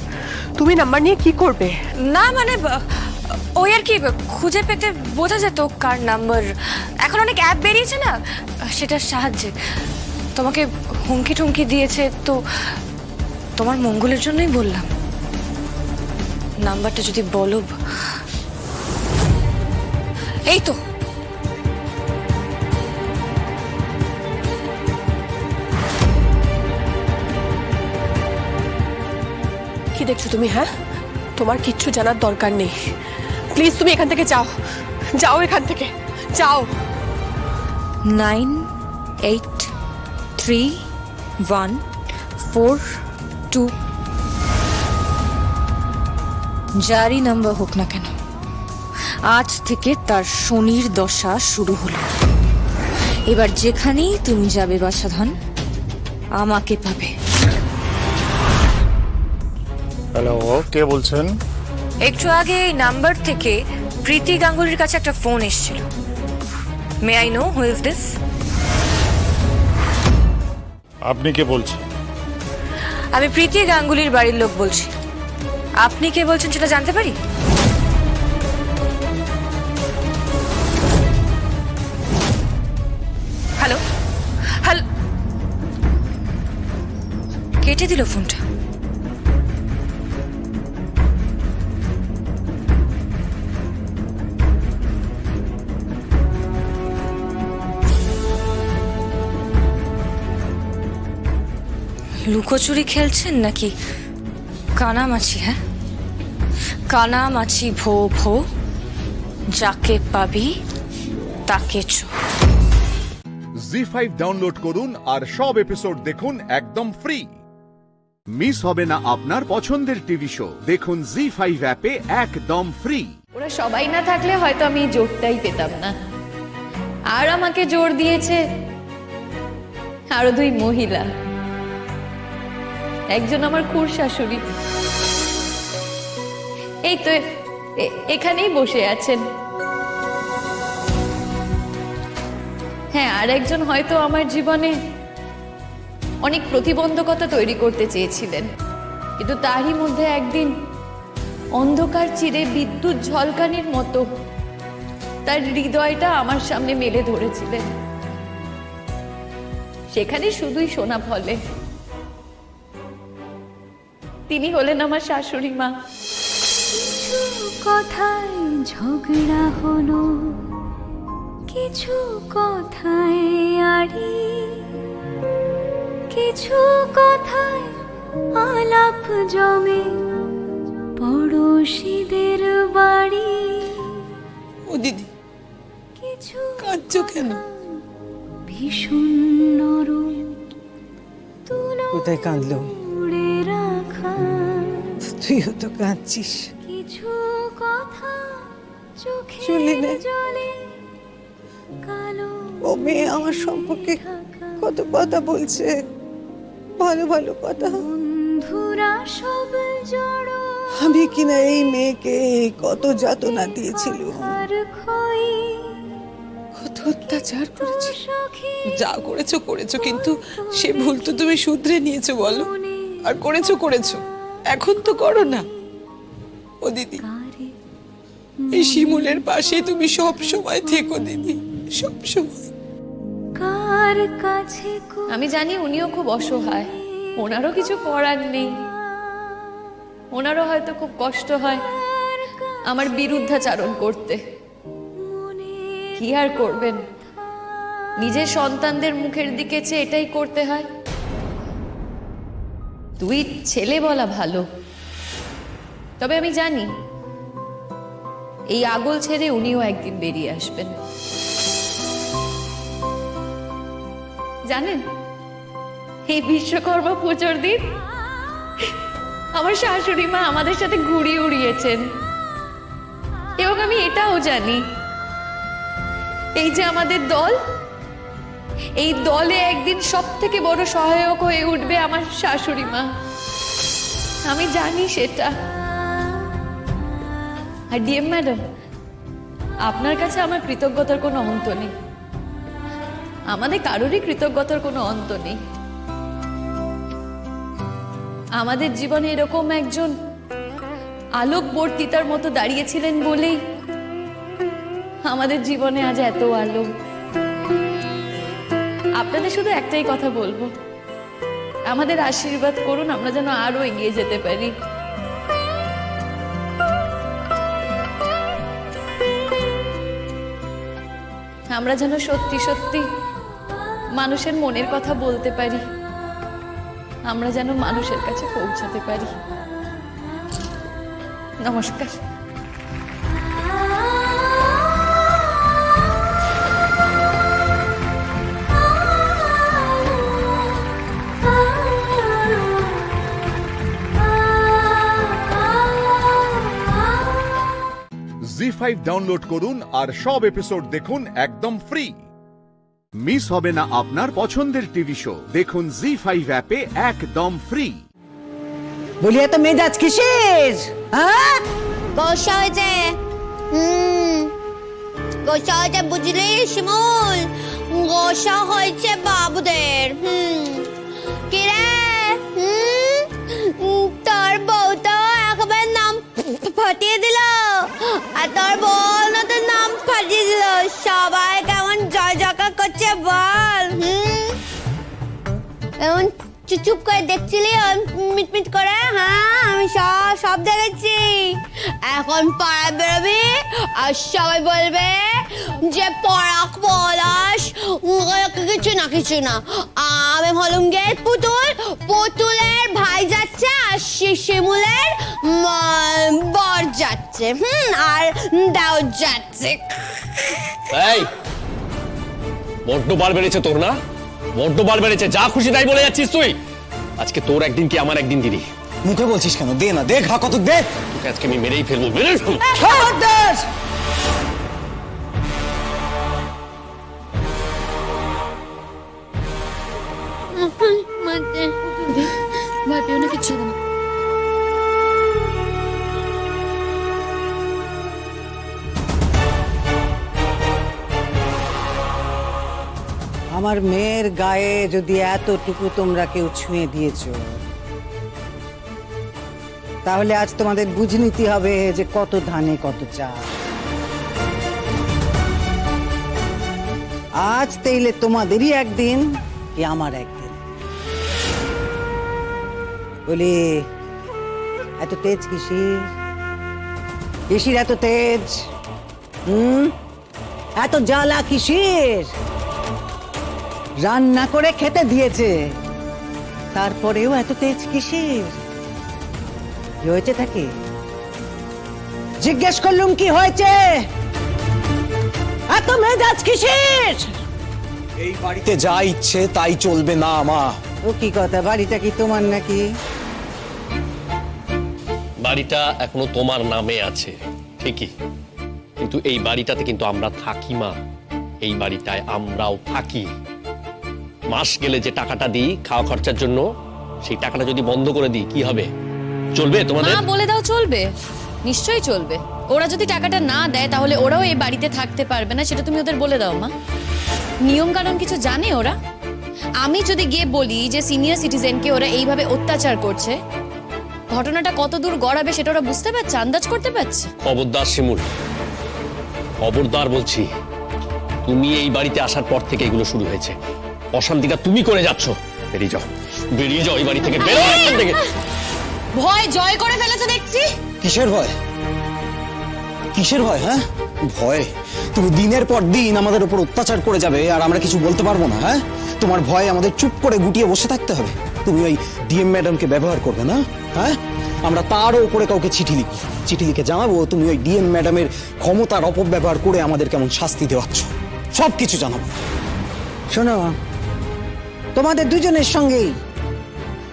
তুমি নাম্বার নিয়ে কি করবে? না মানে ওই আর কি, খুঁজে পেতে বোঝা যেত কার নাম্বার। এখন অনেক অ্যাপ বেরিয়েছে না, সেটার সাহায্যে। তোমাকে হুমকি টুমকি দিয়েছে তো তোমার মঙ্গলের জন্যই বললাম। নাম্বারটা যদি বলো। এই তো। কি দেখছো তুমি? হ্যাঁ, তোমার কিচ্ছু জানার দরকার নেই। প্লিজ তুমি এখান থেকে যাও, যাও এখান থেকে, যাও। 983142 যারই নাম্বার হোক না কেন, আজ থেকে তার শনির দশা শুরু হলো। এবার যেখানেই তুমি যাবে বাসাধন, আমাকে পাবে। হ্যালো, কে বলছেন? একটু আগে এই নাম্বার থেকে প্রীতি গাঙ্গুলির কাছে একটা ফোন এসেছিল। May I know who is this? আপনি কে বলছেন? আমি প্রীতি গাঙ্গুলির বাড়ির লোক বলছি। আপনি কে বলছেন সেটা জানতে পারি? হ্যালো হ্যালো, কেটে দিল ফোনটা। লুকোচুরি খেলছেন নাকি কানামাছি? হ্যাঁ, কানামাছি ভো ভো, যাকে পাবি তাকে চো। জি5 ডাউনলোড করুন আর সব এপিসোড দেখুন একদম ফ্রি। মিস হবে না আপনার পছন্দের টিভি শো, দেখুন জি5 অ্যাপে একদম ফ্রি। ওরা সবাই না থাকলে হয়তো আমি এই জোরটাই পেতাম না। আর আমাকে জোর দিয়েছে আরো দুই মহিলা। একজন আমার খুড় শাশুড়ি, এই তো এখানেই বসে আছেন। হ্যাঁ, আর একজন হয়তো আমার জীবনে অনেক প্রতিবন্ধকতা তৈরি করতে চেয়েছিলেন, কিন্তু তারই মধ্যে একদিন অন্ধকার চিরে বিদ্যুৎ ঝলকানির মতো তার হৃদয়টা আমার সামনে মেলে ধরেছিলেন। সেখানে শুধুই সোনা ফলে। তিনি হলেন আমার শাশুড়ি মা। কথায় ঝগড়া হলো, কিছু কথায় আড়ি, কিছু কথায় আলাপ জমে পড়োশীদের বাড়ি। ও দিদি, কিছু কাঁদছো কেন? ভীষণ নরম, কোথায় কাঁদলো? তুইও তো কাঁদছিস। কিছু কথা চোখে চলে নে। জলে কালো ও মেয়ে আমার সম্পর্কে কত কথা বলছে, ভালো ভালো কথা। বন্ধুরা সব জড়ো আমি কিনা এই মেয়েকে কত যাতনা দিয়েছিল, আর ক্ষয় কত অত্যাচার করেছি। যা করেছো করেছো, কিন্তু সে ভুল তো তুমি শুধরে নিয়েছো বলো, আর করেছো করেছো, এখন তো করো না। ও দিদি, এই শিমুলের পাশে তুমি সব সময় থেকো দিদি, সব সময়। কার কাছে আমি জানি উনিও খুব অসহায়, ওনারও কিছু করার নেই, ওনারও হয়তো খুব কষ্ট হয় আমার বিরুদ্ধাচারণ করতে। কি আর করবেন, নিজের সন্তানদের মুখের দিকে চেয়ে এটাই করতে হয়। তুই ছেলে বলা ভালো, তবে আমি জানি এই আগল ছেড়ে উনিও একদিন বেরিয়ে আসবেন। জানেন, এই বিশ্বকর্মা পুজোর দিন আমার শাশুড়ি মা আমাদের সাথে ঘুড়ি উড়িয়েছেন, এবং আমি এটাও জানি এই যে আমাদের দল, এই দলে একদিন সব থেকে বড় সহায়ক হয়ে উঠবে আমার শাশুড়ি মা, আমি জানি সেটা। আর ডিএম ম্যাডাম, আপনার কাছে আমার কৃতজ্ঞতার কোনো অন্ত নেই, আমাদের কারোরই কৃতজ্ঞতার কোনো অন্ত নেই। আমাদের জীবনে এরকম একজন আলোকবর্তিতার মতো দাঁড়িয়েছিলেন বলেই আমাদের জীবনে আজ এত আলো। আপনাদের শুধু একটাই কথা বলবো, আমাদের আশীর্বাদ করুন, আমরা যেন আরো এগিয়ে যেতে পারি। আমরা যেন সত্যি সত্যি মানুষের মনের কথা বলতে পারি, আমরা যেন মানুষের কাছে পৌঁছাতে পারি। নমস্কার। জি5 ডাউনলোড করুন আর সব এপিসোড দেখুন একদম ফ্রি। মিস হবে না আপনার পছন্দের টিভি শো, দেখুন জি5 অ্যাপে একদম ফ্রি। বলি এত মেজাজ কিসের? হ্যাঁ, গোসা হয়েছে, গোসা হয়েছে বুঝলি শিমুল, গোসা হয়েছে বাবুদের। কিরে, তোর বউ তো একবার নাম ফাটিয়ে দিল, আর তোর বউ নতুন নাম ফাটিয়ে দিল, সবাই কেমন জয় জয়কার করছে বল। এমন চুপ করে দেখছিলি মিটমিট করে? হ্যাঁ, আমি সব দেখেছি। এখন পাড়া বেরোবি আর সবাই বলবে যে পরাগ পলাশ কিছু না কিছু না, আমি হলুম গে পুতুল, পুতুলের ভাই যাচ্ছে আর শিমুলের বর যাচ্ছে, আর দাও যাচ্ছে। এই বড্ড বার বেড়েছে তোর না, বড্ড বার বেড়েছে, যা খুশি তাই বলে যাচ্ছিস তুই। আজকে তোর একদিন কি আমার একদিন দিদি, মুখে বলছিস কেন? দে না, দে, খা কত দে। তোকে আজকে আমি মেরেই ফেলবো, মেরেই ফেলবো। ভয় পেও না, কিচ্ছু হবে না। আমার মেয়ের গায়ে যদি এতটুকু তোমরা কেউ ছুঁয়ে দিয়েছো, তাহলে আজ তোমাদের বুঝে নিতে হবে যে কত ধানে কত চাল। আজ তাইলে তোমাদেরই একদিন কি আমার একদিন। বলি এত তেজ কিসির? কিসির এত তেজ? এত জ্বালা কিসির? রান্না করে খেতে দিয়েছে, তারপরেও এত তেজ কিসির? কি হয়েছে তাকে? জিজ্ঞেস করলুম কি হয়েছে? এত মেজাজ কিসির? এই বাড়িতে যা ইচ্ছে তাই চলবে না মা। ও কি কথা, বাড়িটা কি তোমার নাকি? বাড়িটা এখনো তোমার নামে আছে ঠিকই, কিন্তু এই বাড়িটাতে কিন্তু আমরা থাকি মা, এই বাড়িটায় আমরাও থাকি। মাস গেলে যে টাকাটা দিই খাওয়া খরচার জন্য, সেই টাকাটা যদি বন্ধ করে দিই কি হবে? চলবে তোমাদের? মা বলে দাও চলবে, নিশ্চয়ই চলবে। ওরা যদি টাকাটা না দেয় তাহলে ওরাও এই বাড়িতে থাকতে পারবে না, সেটা তুমি ওদের বলে দাও মা। নিয়ম কানুন কিছু জানে ওরা? আমি যদি গিয়ে বলি যে সিনিয়র সিটিজেনকে ওরা এইভাবে অত্যাচার করছে, ঘটনাটা কত দূর গড়াবে সেটা ওরা বুঝতে পারছে, আন্দাজ করতে পারছে? খবরদার শিমুল, খবরদার বলছি। তুমি এই বাড়িতে আসার পর থেকে এগুলো শুরু হয়েছে, অশান্তিটা তুমি করে যাচ্ছ। বেরিয়ে যাও, বেরিয়ে যাও এই বাড়ি থেকে, বেরো এখান থেকে। ভয় জয় করে ফেলেছে দেখছি। কিসের ভয়? কিসের ভয়? হ্যাঁ, ভয়? তুমি দিনের পর দিন আমাদের উপর অত্যাচার করে যাবে আর আমরা কিছু বলতে পারবো না? হ্যাঁ, তোমার ভয় আমাদের চুপ করে গুটিয়ে বসে থাকতে হবে? তুমি ওই ডিএম ম্যাডামকে ব্যবহার করবে না? হ্যাঁ, আমরা তারও উপরে কাউকে চিঠি লিখি, চিঠি লিখে জানাবো তুমি ওই ডিএম ম্যাডামের ক্ষমতার অপব্যবহার করে আমাদের কেমন শাস্তি দেওয়াচ্ছ, সব কিছু জানাবো। শোনো, তোমাদের দুজনের সঙ্গেই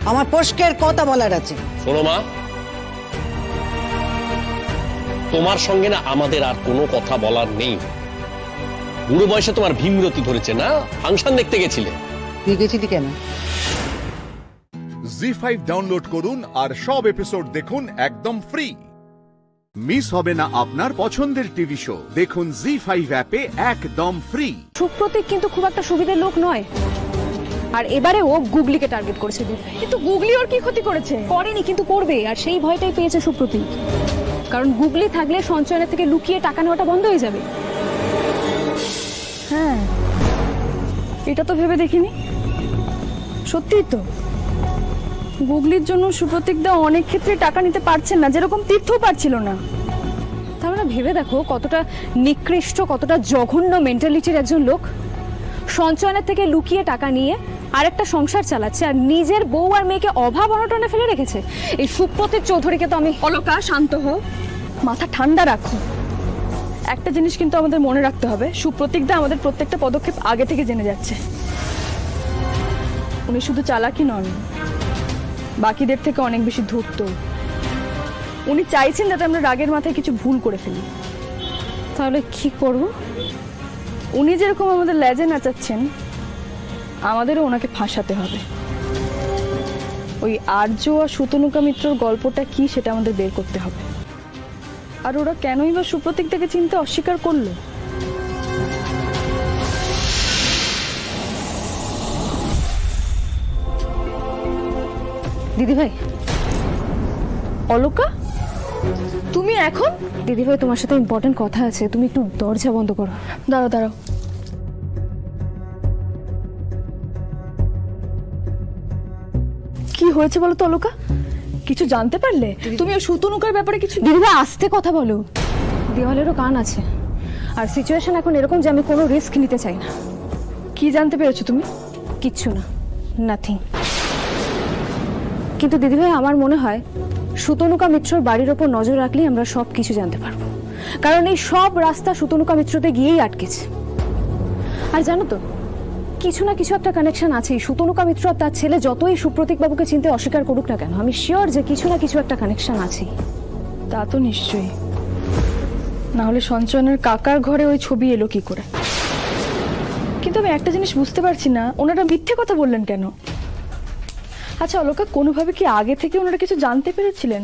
আমার পস্কের কথা বলার আছে। শোনো মা, তোমার সঙ্গে না আমাদের আর কোনো কথা বলার নেই। বুড়ো বয়সে তোমার ভীমরতি ধরেছে না? ফাংশন দেখতে গেছিলে? তুই গেছিলি কেন? জি5 ডাউনলোড করুন আর সব এপিসোড দেখুন একদম ফ্রি। মিস হবে না আপনার পছন্দের টিভি শো, দেখুন জি5 অ্যাপে একদম ফ্রি। সুপ্রতীক কিন্তু খুব একটা সুবিধার লোক নয়, আর এবারে ও গুগলিকে টার্গেট করেছে। কিন্তু গুগলি ওর কি ক্ষতি করেছে? করেনি, কিন্তু করবে, আর সেই ভয়টাই পেয়েছে সুপ্রতীক। কারণ গুগলি থাকলে সঞ্চয়নের থেকে লুকিয়ে টাকা নেওয়াটা বন্ধ হয়ে যাবে। হ্যাঁ, এটা তো ভেবে দেখিনি। সত্যিই তো গুগলির জন্য সুপ্রতীক দা অনেক ক্ষেত্রে টাকা নিতে পারছেন না, যেরকম তীর্থও পারছিল না। তাহলে ভেবে দেখো কতটা নিকৃষ্ট, কতটা জঘন্য মেন্টালিটির একজন লোক। সঞ্চয়নের থেকে লুকিয়ে টাকা নিয়ে আরেকটা সংসার চালাচ্ছে, আর নিজের বউ আর মেয়েকে অভাব অনটনে ফেলে রেখেছে। এই সুপ্রতীক চৌধুরীকে তো আমি... অলকা, শান্ত হও, মাথা ঠান্ডা রাখো। একটা জিনিস কিন্তু আমাদের মনে রাখতে হবে, সুপ্রতীক দা আমাদের প্রত্যেকটা পদক্ষেপ আগে থেকে জেনে যাচ্ছে। উনি শুধু চালাকি নন, বাকিদের থেকে অনেক বেশি ধূর্ত। উনি চাইছেন যাতে আমরা রাগের মাথায় কিছু ভুল করে ফেলি। তাহলে কি করব? উনি যেরকম আমাদের লেজে নাচাচ্ছেন, আমাদেরও ওনাকে ফাঁসাতে হবে। ওই আর্য আর সুতনুকা মিত্রর গল্পটা কি সেটা আমাদের বের করতে হবে। আর ওরা কেনই বা সুপ্রতীক থেকে চিনতে অস্বীকার করলো? দিদিভাই, অলকা তুমি এখন? দিদিভাই তোমার সাথে ইম্পর্টেন্ট কথা আছে, তুমি একটু দরজা বন্ধ করো। দাঁড়াও দাঁড়াও, কি হয়েছে বলো তো অলকা? কিছু জানতে পারলে? তুমি ওই সুতনুকার ব্যাপারে কিছু... দিদিভাই আস্তে কথা বলো, দেওয়ালেরও কান আছে। আর সিচুয়েশন এখন এরকম যে আমি কোনো রিস্ক নিতে চাই না। কি জানতে পেরেছো তুমি? কিচ্ছু না, নাথিং। কিন্তু দিদিভাই আমার মনে হয় সুতনুকা মিত্রর বাড়ির ওপর নজর রাখলেই আমরা সব কিছু জানতে পারবো, কারণ এই সব রাস্তা সুতনুকা মিত্রতে গিয়েই আটকেছে। আর জানো তো, কিছু না কিছু একটা কানেকশন আছে। সুতনুকা মিত্র আর তার ছেলে যতই সুপ্রতীক বাবুকে চিনতে অস্বীকার করুক না কেন, আমি শিওর যে কিছু না কিছু একটা কানেকশন আছে। তা তো নিশ্চয়ই, না হলে সঞ্চয়নের কাকার ঘরে ওই ছবি এলো কি করে? কিন্তু আমি একটা জিনিস বুঝতে পারছি না, ওনারা মিথ্যে কথা বললেন কেন? আচ্ছা অলকা, কোনোভাবে কি আগে থেকে ওনারা কিছু জানতে পেরেছিলেন?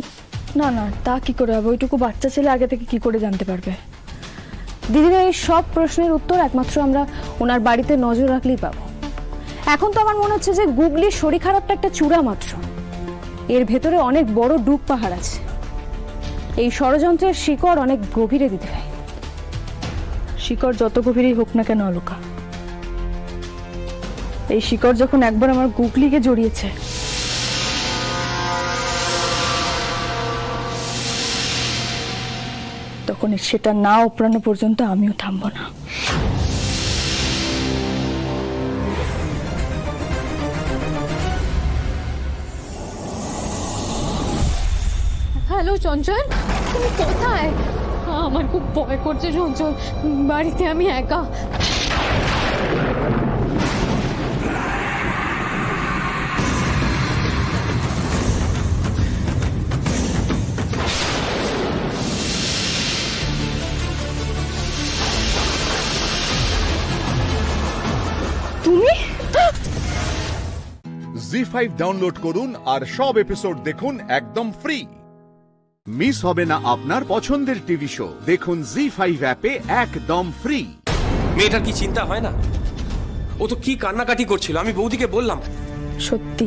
না না, তা কি করে হবে? ওইটুকু বাচ্চা ছেলে আগে থেকে কি করে জানতে পারবে? দিদিভাই এই সব প্রশ্নের উত্তর একমাত্র আমরা ওনার বাড়িতে নজর রাখলেই পাবো। এখন তো আমার মনে হচ্ছে যে গুগলির শরীর খারাপটা একটা চূড়া মাত্র, এর ভেতরে অনেক বড় ডুব পাহাড় আছে। এই ষড়যন্ত্রের শিকড় অনেক গভীরে দিদিভাই। শিকড় যত গভীরেই হোক না কেন অলকা, এই শিকড় যখন একবার আমার গুগলিকে জড়িয়েছে, তখন সেটা না উপড়ানো পর্যন্ত আমিও থামবো না। হ্যালো চঞ্চল, তুমি কোথায়? আমার খুব ভয় করছে চঞ্চল, বাড়িতে আমি একা। জি5 ডাউনলোড করুন আর সব এপিসোড দেখুন একদম ফ্রি। মিস হবে না আপনার পছন্দের টিভি শো, দেখুন জি5 অ্যাপে একদম ফ্রি। মেয়েটার কি চিন্তা হয় না? ও তো কি কান্নাকাটি করছিল, আমি বৌদিকে বললাম। সত্যি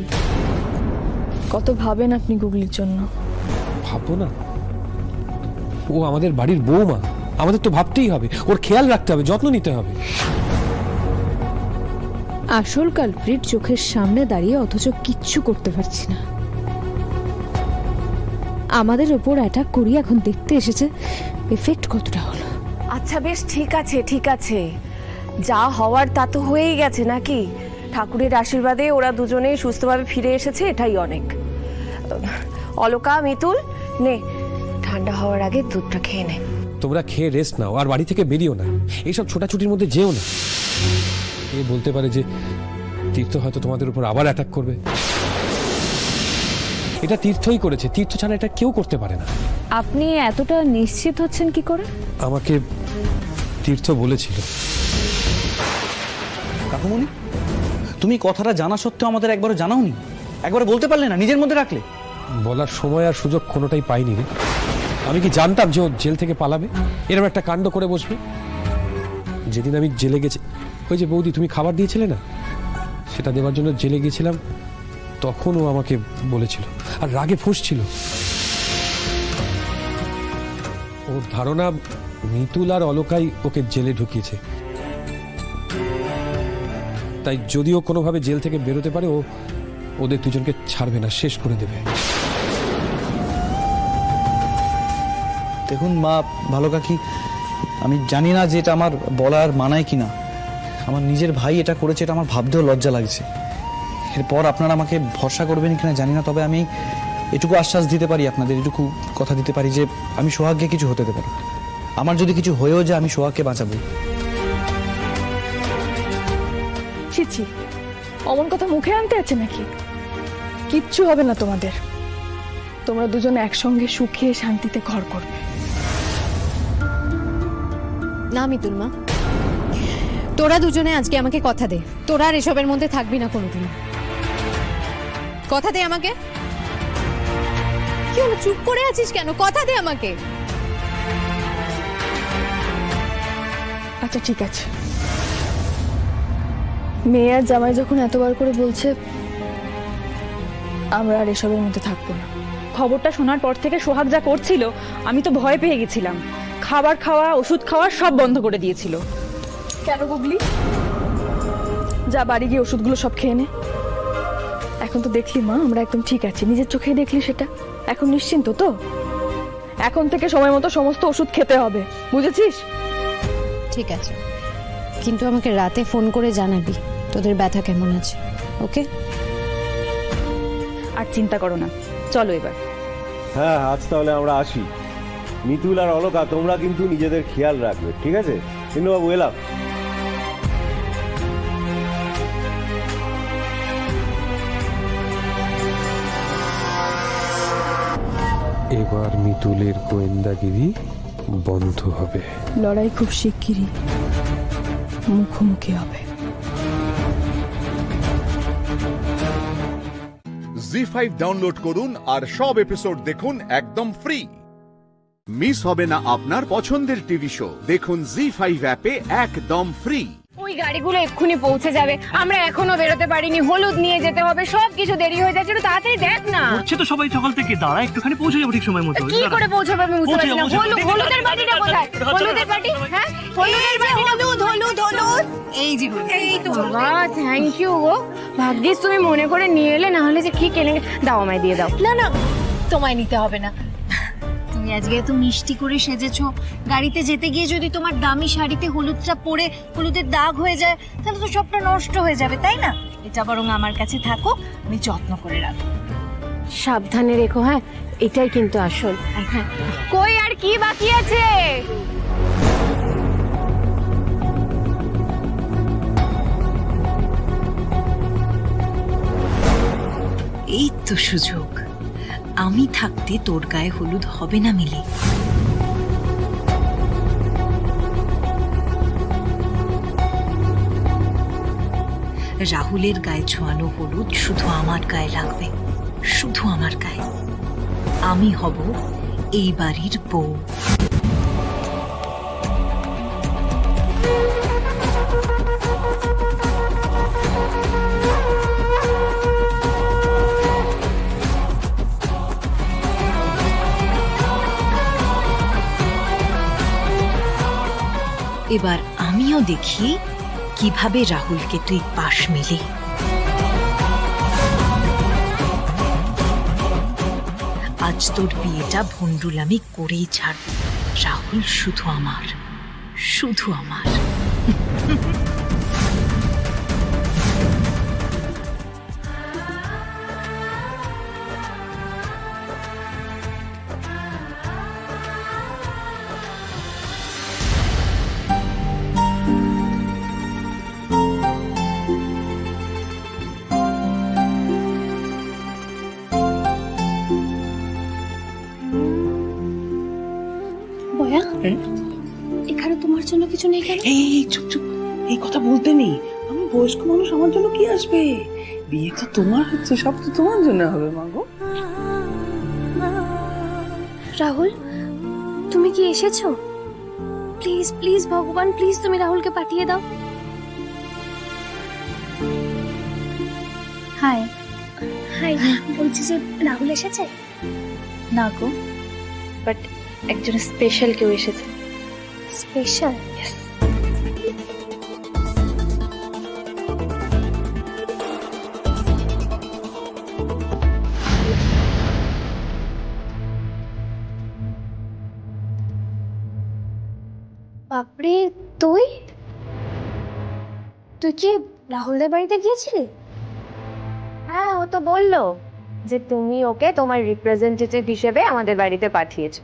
কত ভাবেন আপনি গুগলির জন্য। ভাববো না? ও আমাদের বাড়ির বৌমা, আমাদের তো ভাবতেই হবে, ওর খেয়াল রাখতে হবে, যত্ন নিতে হবে। আসল কালপ্রিট চোখের সামনে দাঁড়িয়ে অথচ কিচ্ছু করতে পারছি না। আমাদের ওপর অ্যাটাক করি এখন দেখতে এসেছে এফেক্ট কতটা হলো। আচ্ছা বেশ, ঠিক আছে ঠিক আছে, যা হওয়ার তা তো হয়েই গেছে নাকি। ঠাকুরের আশীর্বাদে ওরা দুজনেই সুস্থভাবে ফিরে এসেছে, এটাই অনেক। অলকা, মিতুল, নে ঠান্ডা হওয়ার আগে দুধটা খেয়ে নে। তোমরা খেয়ে রেস্ট নাও আর বাড়ি থেকে বেরিও না, এইসব ছোটাছুটির মধ্যে যেও না। এ বলতে পারে যে তীর্থ হয়তো তোমাদের উপর আবার অ্যাটাক করবে। এটা তীর্থই করেছে, তীর্থ ছাড়া এটা কেউ করতে পারে না। আপনি এতটা নিশ্চিত হচ্ছেন কি করে? আমাকে তীর্থ বলেছিল। কাকুমণি, তুমি কথাটা জানা সত্ত্বেও আমাদের একবারও জানাওনি, একবার বলতে পারলে না, নিজের মধ্যে রাখলে। বলার সময় আর সুযোগ কোনোটাই পাইনি রে। আমি কি জানতাম যে ও জেল থেকে পালাবে, এরকম একটা কাণ্ড করে বসবে? যেদিন আমি জেলে গেছি, ওই যে বৌদি তুমি খাবার দিয়েছিলে না, সেটা দেওয়ার জন্য জেলে গিয়েছিলাম, তখন ও আমাকে বলেছিল আর রাগে ফুঁসছিল। ওর ধারণা মিতুল আর অলকাই ওকে জেলে ঢুকিয়েছে, তাই যদিও কোনোভাবে জেল থেকে বেরোতে পারে ও ওদের দুজনকে ছাড়বে না, শেষ করে দেবে। দেখুন মা ভালো কাকি, আমি জানি না যে এটা আমার বলার মানায় কিনা। আমার নিজের ভাই এটা করেছে, এটা আমার ভাবতেও লজ্জা লাগছে। এরপর আপনারা আমাকে ভরসা করবেন কিনা জানি না, তবে আমি এটুকু আশ্বাস দিতে পারি আপনাদের, এটুকু কথা দিতে পারি যে আমি সোহাগকে কিছু হতে দেব না। আমার যদি কিছু হয়েও যায় আমি সোহাগকে বাঁচাবো। ছি ছি, অমন কথা মুখে আনতে আছে নাকি? কিচ্ছু হবে না তোমাদের, তোমরা দুজনে একসঙ্গে সুখে শান্তিতে ঘর করবে। না মিতুল মা, তোরা দুজনে আজকে আমাকে কথা দে, তোরা আর এসবের মধ্যে থাকবি না কোনোদিন। কথা দে আমাকে। কি হলো, চুপ করে আছিস কেন? কথা দে আমাকে। আচ্ছা ঠিক আছে, মেয়ে আর জামাই যখন এতবার করে বলছে, আমরা আর এসবের মধ্যে থাকবো না। খবরটা শোনার পর থেকে সোহাগ যা করছিল আমি তো ভয় পেয়ে গেছিলাম। খাবার খাওয়া, ওষুধ খাওয়া সব বন্ধ করে দিয়েছিল। কেন গুগলি? যা বাড়ি গিয়ে ওষুধগুলো সব খেয়ে নে। এখন তো দেখলি মা, আমরা একদম ঠিক আছি, নিজের চোখেই দেখলি সেটা। এখন নিশ্চিন্ত তো? এখন থেকে সময় মতো সমস্ত ওষুধ খেতে হবে, বুঝেছিস? ঠিক আছে, কিন্তু আমাকে রাতে ফোন করে জানাবি তোদের ব্যথা কেমন আছে, ওকে? আর চিন্তা করো না, চলো এবার। হ্যাঁ, আজ তাহলে আমরা আসি। মিতুল আর অলকা, তোমরা কিন্তু নিজেদের খেয়াল রাখবে, ঠিক আছে? বাবু এলাম। এবার মিতুলের গোয়েন্দাগিরি বন্ধ হবে। লড়াই খুব শিগগিরই মুখোমুখি হবে। জি5 ডাউনলোড করুন আর সব এপিসোড দেখুন একদম ফ্রি। মিস হবে না আপনার পছন্দের টিভি শো, দেখুন জি5 অ্যাপে একদম ফ্রি। ওই গাড়িগুলো এক্ষুনি পৌঁছে যাবে, আমরা এখনো বেরোতে পারিনি, হলুদ নিয়ে যেতে হবে, সবকিছু দেরি হয়ে যাচ্ছে, একটু তাড়াতাড়ি দেখ না। হচ্ছে তো সবাই সকাল থেকে, দাঁড়া একটুখানি পৌঁছে যাবো ঠিক সময় মতো। কি করে পৌঁছাবে আমি বুঝতে পারছি না। হলুদের বাটিটা কোথায়? হলুদের বাটি? হ্যাঁ, হলুদের বাটি। হলুদ এই যে, এই তো। বাবা থ্যাংক ইউ গো, ভাগ্যিস তুমি মনে করে নিয়ে এলে, না হলে যে কি কেনে। দাও আমায় দিয়ে দাও। না না, তোমায় নিতে হবে না। তুমি আজকে এত মিষ্টি করে সেজেছো, গাড়িতে যেতে গিয়ে যদি তোমার দামি শাড়িতে হলুদটা পরে হলুদের দাগ হয়ে যায় তাহলে তো সবটা নষ্ট হয়ে যাবে, তাই না? এটা বরং আমার কাছে থাকো, আমি যত্ন করে রাখবো। সাবধানে রেখো। হ্যাঁ, এটাই কিন্তু আসল। হ্যাঁ, কই আর কি বাকি আছে? এই তো সুযোগ, আমি থাকতে তোর গায়ে হলুদ হবে না মিলি। রাহুলের গায়ে ছোঁয়ানো হলুদ শুধু আমার গায়ে লাগবে, শুধু আমার গায়ে। আমি হব এই বাড়ির বউ। এবার আমিও দেখি কিভাবে রাহুলকে তুই পাশ মিলি। আজ তোর বিয়েটা ভন্ডুল আমি করেই ছাড়ব। রাহুল শুধু আমার, শুধু আমার। বয়া, এখানে তোমার জন্য কিছু নেই কেন? এই চুপ চুপ, এই কথা বলতে নেই। আমি বয়স্ক মানুষ, আমার জন্য কি আসবে? বিয়ে তো তোমার হচ্ছে, সব তো তোমার জন্য হবে মাগো। রাহুল, তুমি কি এসেছো? প্লিজ প্লিজ ভগবান, প্লিজ তুমি রাহুলকে পাঠিয়ে দাও। হাই হাই, বলছি যে রাহুল এসেছে? না গো, বাট একজন স্পেশাল কেউ এসেছে। স্পেশাল? বাপরে, তুই কি রাহুলদের বাড়িতে গিয়েছিলি? হ্যাঁ, ও তো বললো যে তুমি ওকে তোমার রিপ্রেজেন্টেটিভ হিসেবে আমাদের বাড়িতে পাঠিয়েছো।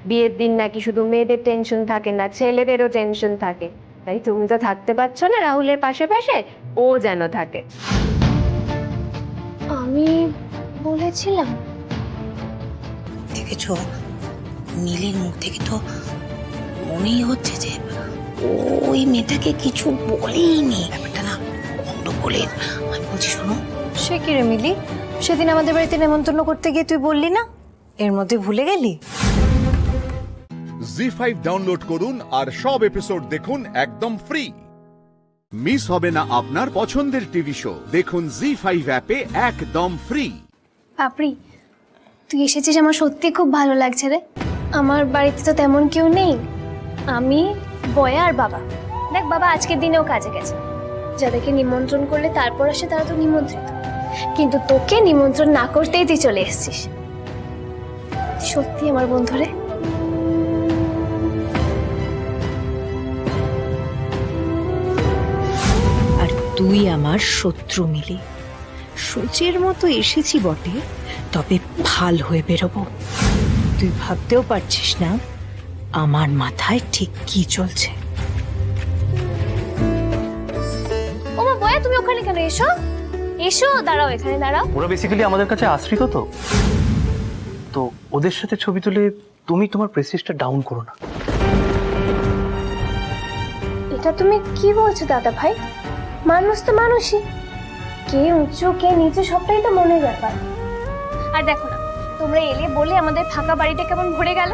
বিয়ের দিন নাকি শুধু মেয়েদের টেনশন থাকে না, ছেলেদেরও টেনশন থাকে, তাই তুমি তো থাকতে পারছো না রাহুলের পাশে পাশে, ও যেন থাকে। আমি বলেছিলাম? দেখেছো, নীলের মুখ থেকে তো মনেই হচ্ছে যে ওই মেয়েটাকে কিছু বলেইনি। ব্যাপারটা না গন্ডগোলের। আমি বলছি শোনো, সে কি রে মিলি, সেদিন আমাদের বাড়িতে নেমন্তন্ন করতে গিয়ে তুই বললি না? এর মধ্যে ভুলে গেলি? জি5 ডাউনলোড করুন আর সব এপিসোড দেখুন একদম ফ্রি। মিস হবে না আপনার পছন্দের টিভি শো, দেখুন জি5 অ্যাপে একদম ফ্রি। পাপড়ি, তুই এসেছিস, আমার সত্যি খুব ভালো লাগছে রে। আমার বাড়িতে তো তেমন কেউ নেই, আমি, বয়া আর বাবা। দেখ বাবা আজকের দিনেও কাজে গেছে, যাদেরকে নিমন্ত্রণ করলে তারপর আসে তারা তো নিমন্ত্রিত, কিন্তু তোকে নিমন্ত্রণ না করতেই তুই চলে এসেছিস। সত্যি আমার বন্ধু রে। আর তুই আমার শত্রু মিলি। সূচের মতো এসেছি বটে, তবে ভাল হয়ে বেরোবো। তুই ভাবতেও পারছিস না আমার মাথায় ঠিক কি চলছে। ও মা, বয়া তুমি ওখানে কেন? এসো এসো, দাঁড়াও, এখানে দাঁড়াও। ওরা বেসিক্যালি আমাদের কাছে আশ্রিত, তো ওদের সাথে ছবি তুলে তুমি তোমার প্রেস্টিজটা ডাউন করো না। এটা তুমি কি বলছো দাদা ভাই? মানুষ তো মানুষই, কে উঁচু কে নিচু সবটাই তো মনের ব্যাপার। আর দেখো না, তোমরা এলে বলে আমাদের ফাঁকা বাড়িটা কেমন ভরে গেল।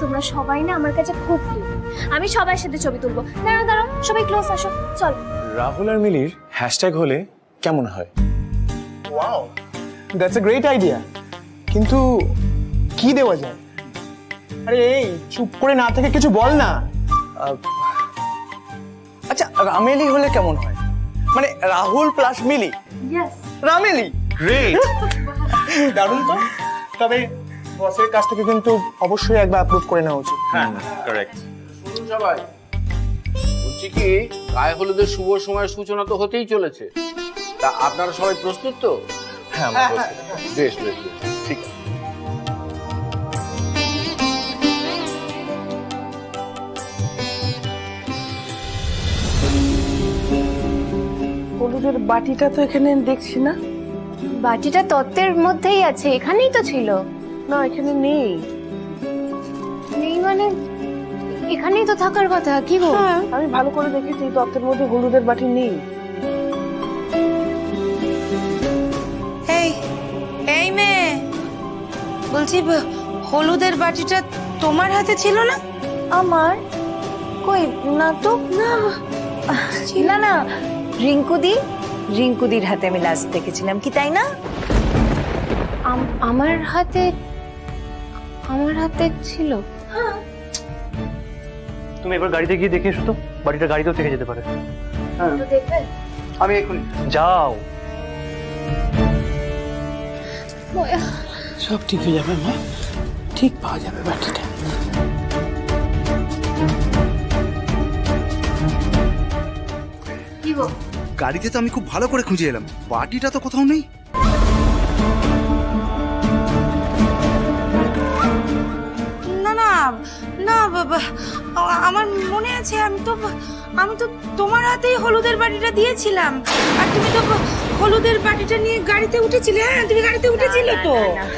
তোমরা সবাই না আমার কাছে খুব প্রিয়, আমি সবার সাথে ছবি তুলবো। দাঁড়াও দাঁড়াও, সবাই ক্লোজ আসো, চলো। রাহুল আর মিলির হ্যাশট্যাগ হলে কেমন হয়? Wow, that's a great idea, কিন্তু কি দেওয়া যায়? আরে এই চুপ করে না থেকে কিছু বল না। আচ্ছা, রামেলি হলে কেমন হয়? মানে রাহুল প্লাস মিলি। ইয়েস, রামেলি। গ্রেট, দারুণ তো। তবে বসের কাছ থেকে কিন্তু অবশ্যই একবার অ্যাপ্রুভ করে নেওয়া উচিত। হ্যাঁ, কারেক্ট। সবাই বলছি কি, গায়ে হলুদের শুভ সময়ের সূচনা তো হতেই চলেছে, তা আপনারা সবাই প্রস্তুত তো? হ্যাঁ, বেশ বেশ বেশ, ঠিক আছে। হলুদের বাটিটা তো এখানে দেখছি না। বাটিটা তত্ত্বের মধ্যেই আছে, এখানেই তো ছিল। না, এখানে নেই। নেই মানে এখানেই তো থাকার কথা। কি গো, আমি ভালো করে দেখেছি, তত্ত্বের মধ্যে হলুদের বাটি নেই। বলছি হলুদের বাটিটা তোমার হাতে ছিল না? আমার কই না তো, না না না, রিঙ্কুদির হাতে আমি লাস্ট দেখেছিলাম, কি তাই না? আমার হাতে ছিল। তুমি এবার গাড়িতে গিয়ে দেখে এসো তো, বাড়িটা গাড়িতেও থেকে যেতে পারে। দেখবে আমি এখন যাও। সব ঠিক হয়ে যাবে মা, ঠিক পাওয়া যাবে বাটিটা। কি গো, গাড়িতে তো আমি খুব ভালো করে খুঁজে এলাম, বাটিটা তো কোথাও নেই। না না না বাবা, আমার মনে আছে আমি তো তোমার হাতেই হলুদের বাটিটা দিয়েছিলাম, আর তুমি তো হলুদের বাটিটা নিয়ে গাড়িতে উঠেছিলে। হ্যাঁ, তুমি গাড়িতে উঠেছিলে তো।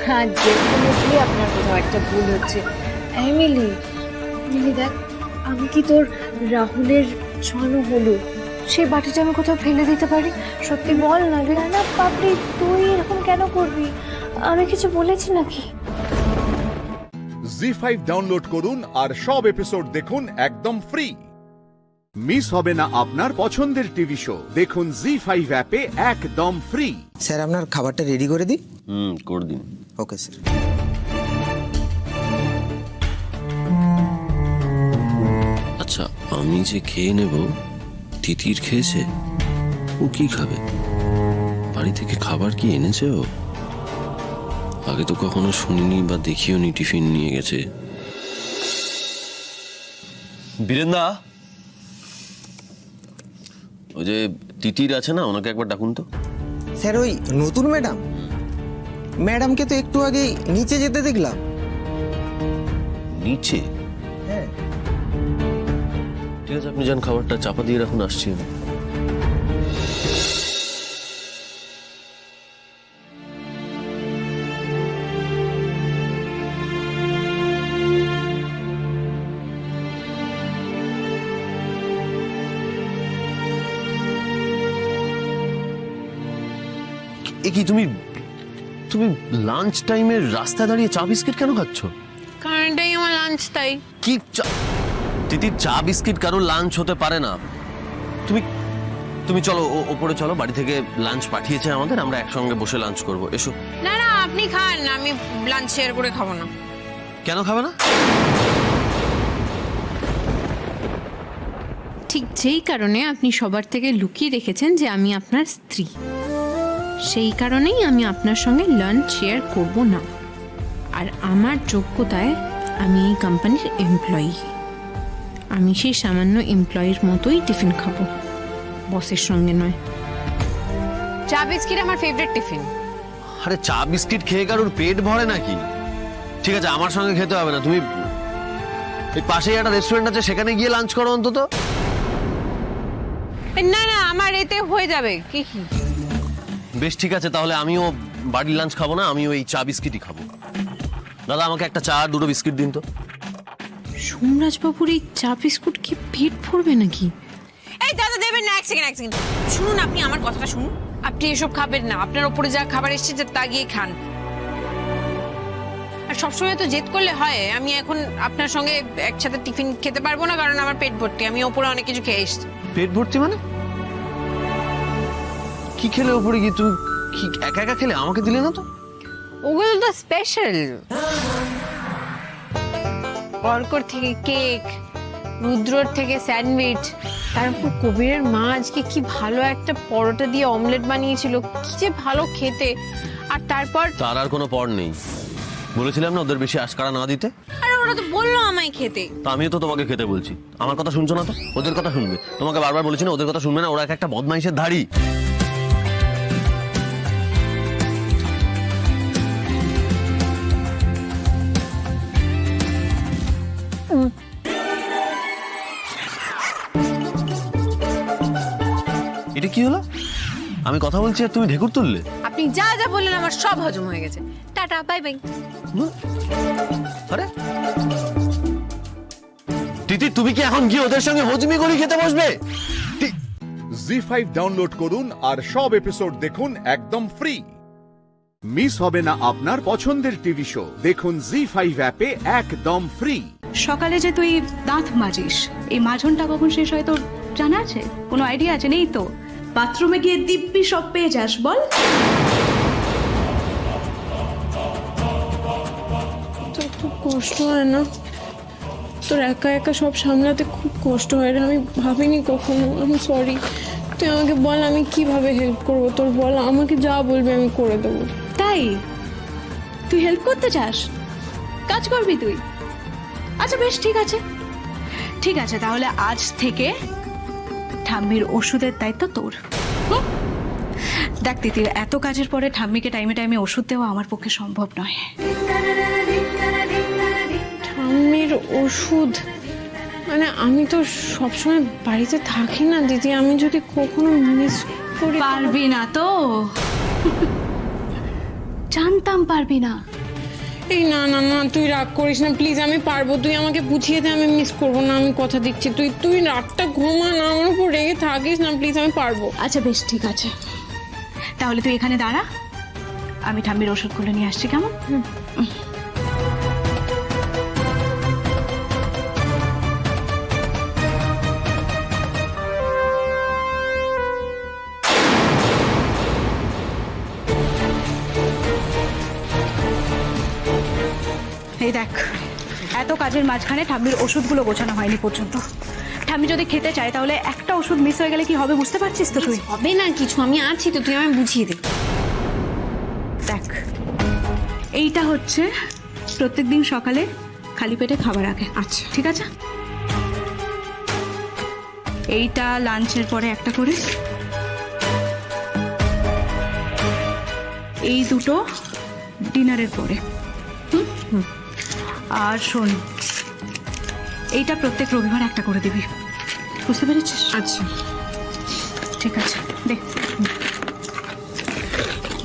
হ্যাঁ, ডেফিনেটলি আপনার কোথাও একটা ভুল হচ্ছে। এমিলি, দেখ, আমি কি তোর রাহুলের ছড়ানো হলুদ সেই বাটিটা আমি কোথাও ফেলে দিতে পারি? সত্যি বল না রে। না পাপড়ি, তুই এরকম কেন করবি? আমি কিছু বলেছি নাকি? জি5 ডাউনলোড করুন আর সব এপিসোড দেখুন একদম ফ্রি। মিস হবে না আপনার পছন্দের টিভি শো, দেখুন জি5 অ্যাপে একদম ফ্রি। স্যার, আপনার খাবারটা রেডি করে দিই? করে দিন। Okay sir. আচ্ছা, আমি যে খেয়ে নেব, তিতির খেয়েছে? ও কি খাবে? বাড়ি থেকে খাবার কি এনেছে ও? আগে তো কখনো শুনিনি বা দেখিও নি টিফিন নিয়ে গেছে। বীরেন্দা, ওই যে তিতির আছে না, ওনাকে একবার ডাকুন তো। স্যার, ওই নতুন ম্যাডামকে তো একটু আগে নিচে যেতে দেখলাম। নিচে? হ্যাঁ। ঠিক আছে, আপনি যান, খাবারটা চাপা দিয়ে রাখুন, আসছি আমি। কি তুমি লাঞ্চ টাইমের রাস্তায় দাঁড়িয়ে চা বিস্কিট কেন খাচ্ছ? কারণ এটাই আমার লাঞ্চ, তাই। কি তিতির, চা বিস্কিট কারোর লাঞ্চ হতে পারে না। তুমি চলো, ওপরে চলো, বাড়ি থেকে লাঞ্চ পাঠিয়েছে আমাদের, আমরা একসঙ্গে বসে লাঞ্চ করব। এসো। না না, আপনি খান, আমি লাঞ্চ শেয়ার করে খাবো না। কেন খাবে না? ঠিক যেই কারণে আপনি সবার থেকে লুকিয়ে রেখেছেন যে আমি আপনার স্ত্রী, সেই কারণেই আমি আপনার সঙ্গে লাঞ্চ শেয়ার করব না। আর আমার যোগ্যতায় আমি এই কোম্পানির এমপ্লয়ি, আমি সেই সামান্য এমপ্লয়ির মতোই টিফিন খাবো, বসের সঙ্গে নয়। চা বিস্কিট আমার ফেভারিট টিফিন। আরে চা বিস্কিট খেয়ে কারোর পেট ভরে নাকি? ঠিক আছে, আমার সঙ্গে খেতে হবে না, তুমি এই পাশেই একটা রেস্টুরেন্ট আছে, সেখানে গিয়ে লাঞ্চ করো অন্তত। না না, আমার এতে হয়ে যাবে। কি বেশ, ঠিক আছে, তাহলে আমিও বাড়ির লাঞ্চ খাবো না, আমিও এই চা বিস্কিটই খাবো। দাদা, আমাকে একটা চা আর দুটো বিস্কিট দিন তো। সোমরাজ বাবুর এই চা বিস্কুট কি পেট ভরবে নাকি? এই দাদা, দেবেন না, এক সেকেন্ড শুনুন, আপনি আমার কথাটা শুনুন। আপনি এসব খাবেন না, আপনার ওপরে যা খাবার এসেছে তা গিয়ে খান। আর সবসময় তো জেদ করলে হয়? আমি এখন আপনার সঙ্গে একসাথে টিফিন খেতে পারবো না, কারণ আমার পেট ভর্তি, আমি ওপরে অনেক কিছু খেয়ে এসেছি। পেট ভর্তি মানে? কি খেলে ওপরে গিয়ে? তুমি কি একা একা খেলে? আমাকে দিলে না তো? ওগুলো তো স্পেশাল। বরকর থেকে কেক, রুদ্রর থেকে স্যান্ডউইচ, তারপর কবিরের মা আজকে কি ভালো একটা পরোটা দিয়ে অমলেট বানিয়েছিল, কি যে ভালো খেতে। আর তারপর তার আর কোনো পর নেই, বলেছিলাম না ওদের বেশি আশকারা না দিতে। আরে ওরা তো বললো আমায় খেতে। তো আমিও তো তোমাকে খেতে বলছি, আমার কথা শুনছো না তো? ওদের কথা শুনবে। তোমাকে বারবার বলেছি না, ওদের কথা শুনবে না, ওরা একটা বদমাইশের ধাড়ি। এটা কি হলো? আমি কথা বলছি আর তুমি ঢেকুর তুললে। আপনি যা যা বললেন আমার সব হজম হয়ে গেছে। Tata, bye bye. আরে তিতি, তুমি কি এখন গিয়ে ওদের সঙ্গে হজমি গড়ি খেতে বসবে? জি5 ডাউনলোড করুন আর সব এপিসোড দেখুন একদম ফ্রি। মিস হবে না আপনার পছন্দের টিভি শো, দেখুন জি5 অ্যাপে একদম ফ্রি। সকালে যে তুই দাঁত মাজিস, এই মাজনটা কখন শেষ হয় তোর জানা আছে? কোনো আইডিয়া আছে? নেই তো। বাথরুমে গিয়ে দিব্যি সব পেয়ে যাস, বল। তোর খুব কষ্ট হয় না? তোর একা একা সব সামলাতে খুব কষ্ট হয় রে। আমি ভাবিনি কখনো। আমি সরি। তুই আমাকে বল আমি কিভাবে হেল্প করব তোর, বল। আমাকে যা বলবি আমি করে দেবো। তাই তুই হেল্প করতে চাস? কাজ করবি তুই? আচ্ছা বেশ, ঠিক আছে ঠিক আছে, তাহলে আজ থেকে ঠাম্মির ওষুধের দায়িত্ব তোর। হুম? দেখ তিতির, এত কাজের পরে ঠাম্মিকে টাইমে টাইমে ওষুধ দেওয়া আমার পক্ষে সম্ভব নয়। ঠাম্মির ওষুধ মানে আমি তো সবসময় বাড়িতে থাকি না দিদি। আমি যদি কখনো মিস করি। পারবি না তো? জানতাম পারবি না। এই না না না, তুই রাগ করিস না প্লিজ। আমি পারবো, তুই আমাকে বুঝিয়ে দে। আমি মিস করবো না, আমি কথা দিচ্ছি। তুই রাতটা ঘুমা না, আমার উপর রেগে থাকিস না প্লিজ। আমি পারবো। আচ্ছা বেশ, ঠিক আছে, তাহলে তুই এখানে দাঁড়া, আমি ঠাম্মির ওষুধগুলো নিয়ে আসছি, কেমন? এই দেখ, এত কাজের মাঝখানে ঠাম্মির ওষুধগুলো গোছানো হয়নি পর্যন্ত। ঠাম্মি যদি খেতে চায় তাহলে একটা ওষুধ মিস হয়ে গেলে কি হবে বুঝতে পারছিস তো? তুই হবে না কিছু, আমি আছি তো, তুই আমায় বুঝিয়ে দে। দেখ, এইটা হচ্ছে প্রত্যেকদিন সকালে খালি পেটে খাবার আগে। আচ্ছা ঠিক আছে। এইটা লাঞ্চের পরে একটা করে, এই দুটো ডিনারের পরে। আর শোন, এইটা প্রত্যেক রবিবার একটা করে দিবি, বুঝতে পেরেছিস? আচ্ছা ঠিক আছে, দেখ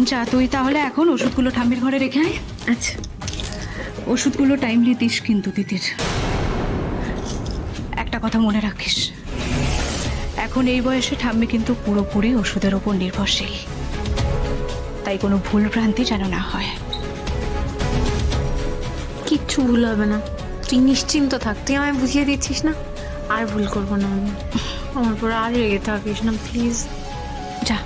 যা তুই তাহলে এখন ওষুধগুলো ঠাম্মির ঘরে রেখে আয়। আচ্ছা, ওষুধগুলো টাইমলি দিস কিন্তু তিতির। একটা কথা মনে রাখিস, এখন এই বয়সে ঠাম্মি কিন্তু পুরোপুরি ওষুধের ওপর নির্ভরশীল, তাই কোনো ভুল ভ্রান্তি যেন না হয়। কিচ্ছু ভুল হবে না, তুই নিশ্চিন্ত থাক। তুই আমায় বুঝিয়ে দিচ্ছিস না, আর ভুল করবো না আমি। আমার পরে আর রেগে থাকিস না প্লিজ। যা।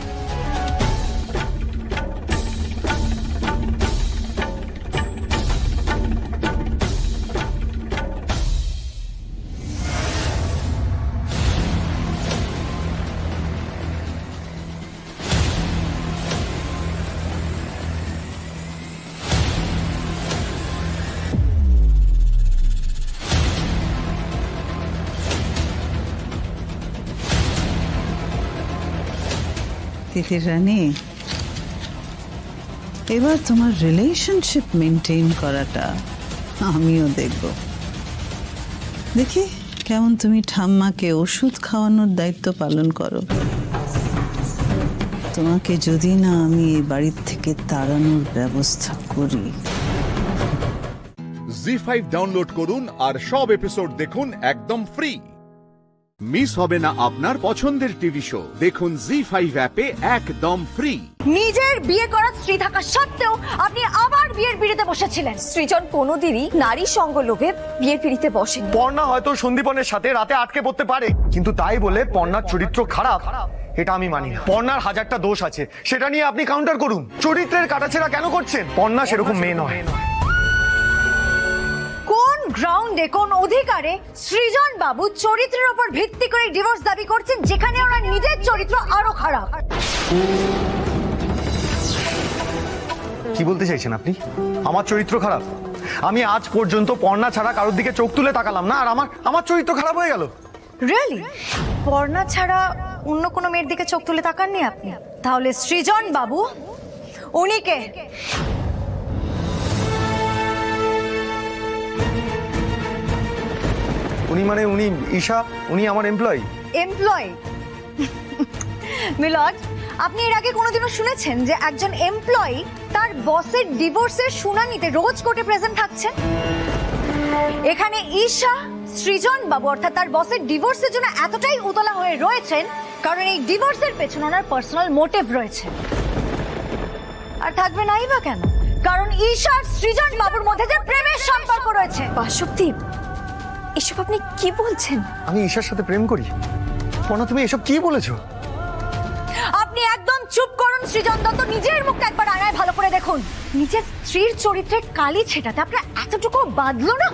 তিতির রানী, এবার তোমার রিলেশনশিপ মেনটেন করাটা আমিও দেখব। দেখি কেমন তুমি ঠাম্মাকে ওষুধ খাওয়ানোর দায়িত্ব পালন করো। তোমাকে যদি না আমি এই বাড়ির থেকে তাড়ানোর ব্যবস্থা করি। জি5 ডাউনলোড করুন আর সব এপিসোড দেখুন একদম ফ্রি। মিস হবে না আপনার পছন্দের টিভি শো, দেখুন জি5 অ্যাপে একদম ফ্রি। নিজের বিয়ে করা স্ত্রী থাকা সত্ত্বেও আপনি আবার বিয়ের পিড়িতে বসেছিলেন। সৃজন কোনোদিনই নারী সঙ্গ লোভে বিয়ের পিড়িতে বসে। পর্ণা হয়তো সন্দীপনের সাথে রাতে আটকে পড়তে পারে, কিন্তু তাই বলে পর্ণার চরিত্র খারাপ এটা আমি মানি না। পর্ণার হাজারটা দোষ আছে, সেটা নিয়ে আপনি কাউন্টার করুন। চরিত্রের কাটাছেড়া কেন করছেন? পর্ণা সেরকম মেয়ে নয়। কোন গ্রাউন্ডে, কোন অধিকারে সৃজন বাবু চরিত্রের উপর ভিত্তি করে ডিভোর্স দাবি করছেন, যেখানে ওনার নিজের চরিত্র আরো খারাপ? কি বলতে চাইছেন আপনি? আমার চরিত্র খারাপ? আমি আজ পর্যন্ত পর্ণা ছাড়া কারোর দিকে চোখ তুলে তাকালাম না, আর আমার চরিত্র খারাপ হয়ে গেল? রিয়েলি? পর্ণা ছাড়া অন্য কোনো মেয়ের দিকে চোখ তুলে তাকাননি আপনি? তাহলে সৃজন বাবু উনি কে? উনি মানে উনি ঈশা, উনি আমার এমপ্লয়ি। এমপ্লয়ি? মিলন, আপনি এর আগে কোনোদিনও শুনেছেন যে একজন এমপ্লয়ি তার বসের ডিভোর্সের শুনানিতে রোজ কোর্টে প্রেজেন্ট থাকছে? এখানে ঈশা সৃজন বাবু অর্থাৎ তার বসের ডিভোর্সের জন্য এতটাই উতলা হয়ে রয়েছেন কারণ এই ডিভোর্সের পেছনে ওনার পার্সোনাল মোটিভ রয়েছে। আর থাকবে নাই বা কেন? কারণ ঈশার সৃজন বাবুর মধ্যে যে প্রেমের সম্পর্ক রয়েছে। বাসবদীপ, এসব আপনি কি বলছেন? আমি ঈশার সাথে প্রেম করি? পর্ণা, তুমি এসব কি বলেছো? আপনি একদম চুপ করুন সৃজন দত্ত। নিজের মুখটা একবার আয়নায় ভালো করে দেখুন। নিজের স্ত্রীর চরিত্রে কালি ছেটাতে আপনার এতটুকু বাঁধলো না?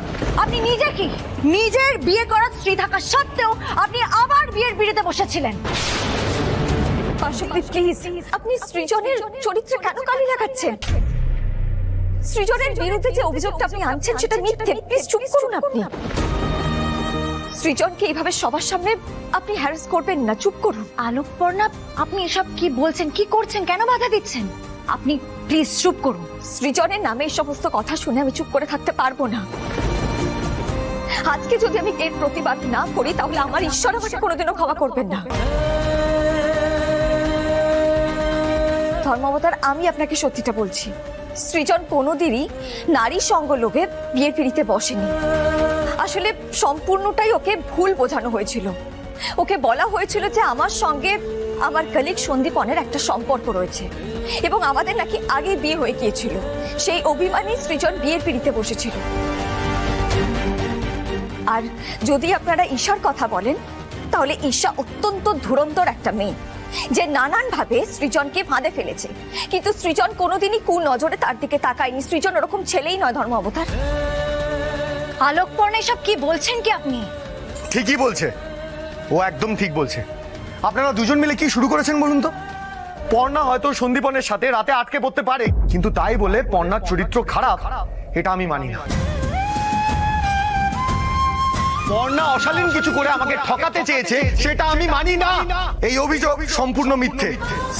আপনি নিজে কি নিজের বিয়ে করা স্ত্রী থাকা সত্ত্বেও আপনি আবার বিয়ের বিড়িতে বসেছিলেন? বাসবদীপ প্লিজ, আপনি সৃজনের চরিত্রে কেন কালি লাগাচ্ছেন? সৃজনের বিরুদ্ধে যে অভিযোগটা আপনি আনছেন সেটা মিথ্যে। প্লিজ চুপ করুন আপনি। সৃজনকে এইভাবে সবার সামনে আপনি হ্যারাস করবেন না, চুপ করুন। আলোকপর্ণা, আপনি এসব কি বলছেন, কি করছেন, কেন বাধা দিচ্ছেন? আপনি প্লিজ চুপ করুন। সৃজনের নামে এই সমস্ত কথা শুনে আমি চুপ করে থাকতে পারবো না। আজকে যদি আমি এর প্রতিবাদ না করি তাহলে আমার ঈশ্বর আমাকে কোনোদিনও ক্ষমা করবেন না। ধর্মাবতার, আমি আপনাকে সত্যিটা বলছি, সৃজন কোনোদিনই নারী সঙ্গ লোভে বিয়ের পিড়িতে বসেনি। আসলে সম্পূর্ণটাই ওকে ভুল বোঝানো হয়েছিল। ওকে বলা হয়েছিল যে আমার সঙ্গে আমার কলিগ সন্দীপনের একটা সম্পর্ক রয়েছে এবং আমাদের নাকি আগে বিয়ে হয়ে গিয়েছিল। সেই অভিমানী সৃজন বিয়ের পিড়িতে বসেছিল। আর যদি আপনারা ঈশার কথা বলেন তাহলে ঈশা অত্যন্ত ধুরন্ধর একটা মেয়ে যে নানানভাবে সৃজনকে ফাঁদে ফেলেছে, কিন্তু সৃজন কোনোদিনই কুনজরে তার দিকে তাকায়নি। সৃজন ওরকম ছেলেই নয় ধর্ম অবতার। আলোকপর্ণা, এসব কি বলছেন কি আপনি? ঠিকই বলছে, ও একদম ঠিক বলছে। আপনারা দুজন মিলে কি শুরু করেছেন বলুন তো? পর্ণা হয়তো সন্দীপনের সাথে রাতে আটকে পড়তে পারে, কিন্তু তাই বলে পর্ণার চরিত্র খারাপ এটা আমি মানি না। পর্ণা অশালীন কিছু করে আমাকে ঠকাতে চেয়েছে, সেটা আমি মানি না। এই অভিযোগ সম্পূর্ণ মিথ্যে।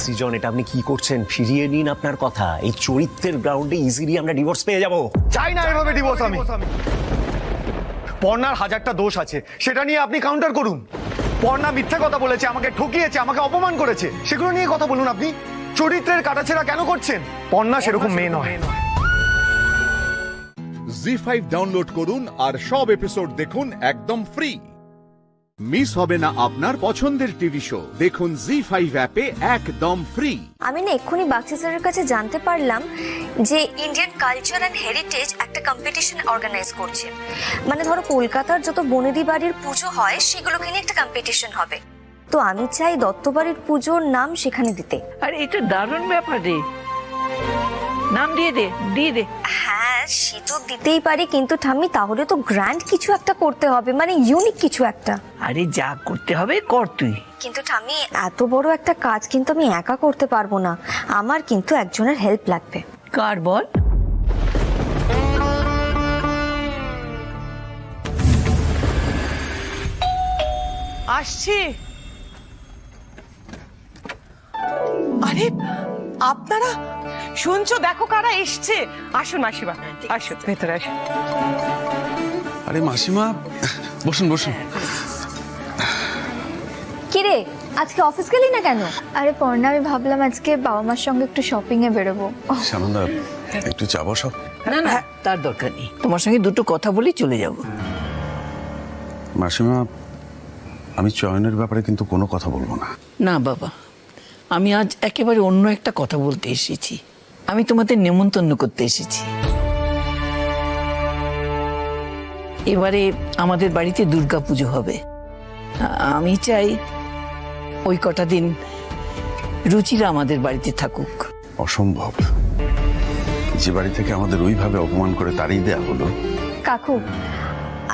সৃজন, এটা আপনি কি করছেন? ফিরিয়ে নিন আপনার কথা। এই চরিত্রের গ্রাউন্ডে ইজিলি আমরা ডিভোর্স পেয়ে যাব। চাই না এভাবে ডিভোর্স আমি। পর্ণার হাজারটা দোষ আছে, সেটা নিয়ে আপনি কাউন্টার করুন। পর্ণা মিথ্যে কথা বলেছে, আমাকে ঠকিয়েছে, আমাকে অপমান করেছে, সেগুলো নিয়ে কথা বলুন। আপনি চরিত্রের কাটাছেড়া কেন করছেন? পর্ণা সেরকম মেয়ে নয়। জি5 ডাউনলোড করুন আর সব এপিসোড দেখুন একদম ফ্রি। মিস হবে না আপনার পছন্দের টিভি শো। দেখুন জি5 অ্যাপে একদম ফ্রি। আমি না এক্ষুনি বাক্সি স্যারের কাছে জানতে পারলাম যে ইন্ডিয়ান কালচার অ্যান্ড হেরিটেজ একটা কম্পিটিশন অর্গানাইজ করছে। মানে ধরো কলকাতার যত বনেদি বাড়ির পুজো হয় সেগুলোকে নিয়ে একটা কম্পিটিশন হবে। তো আমি চাই দত্তবাড়ির পুজোর নাম সেখানে দিতে। আর এটা দারুণ ব্যাপার রে, নাম দিয়ে দে, দিয়ে দে। হ্যাঁ, সে তো দিতেই পারি, কিন্তু ঠাম্মি তাহলে তো গ্র্যান্ড কিছু একটা করতে হবে, মানে ইউনিক কিছু একটা। আরে যা করতে হবে কর তুই। কিন্তু ঠাম্মি, এত বড় একটা কাজ কিন্তু আমি একা করতে পারবো না। আমার কিন্তু একজনের হেল্প লাগবে। কার বল? আসছি। আরে আপনারা শুনছো? দেখো কারা এসছে। আসুন মাসিমা, আসুন ভেতরে আসুন। আরে মাসিমা, বসুন বসুন। কিরে, আজকে অফিস গেলি না কেন? আরে পর্ণা, আমি ভাবলাম আজকে বাবা মার সঙ্গে একটু শপিং এ বেরোবো। সানন্দা, একটু যাবো সব? না না, তার দরকার নেই। তোমার সঙ্গে দুটো কথা বলি চলে যাব। মাসিমা, আমি চয়নের ব্যাপারে কিন্তু কোনো কথা বলবো না। না বাবা, আমি আজ একেবারে অন্য একটা কথা বলতে এসেছি। আমি তোমাদের নেমন্তন্ন করতে এসেছি। এবারে আমাদের বাড়িতে দুর্গাপুজো হবে। আমি চাই ওই কটা দিন রুচিরা আমাদের বাড়িতে থাকুক। অসম্ভব। যে বাড়ি থেকে আমাদের ওইভাবে অপমান করে তাড়িয়ে দেয়া হলো। কাকু,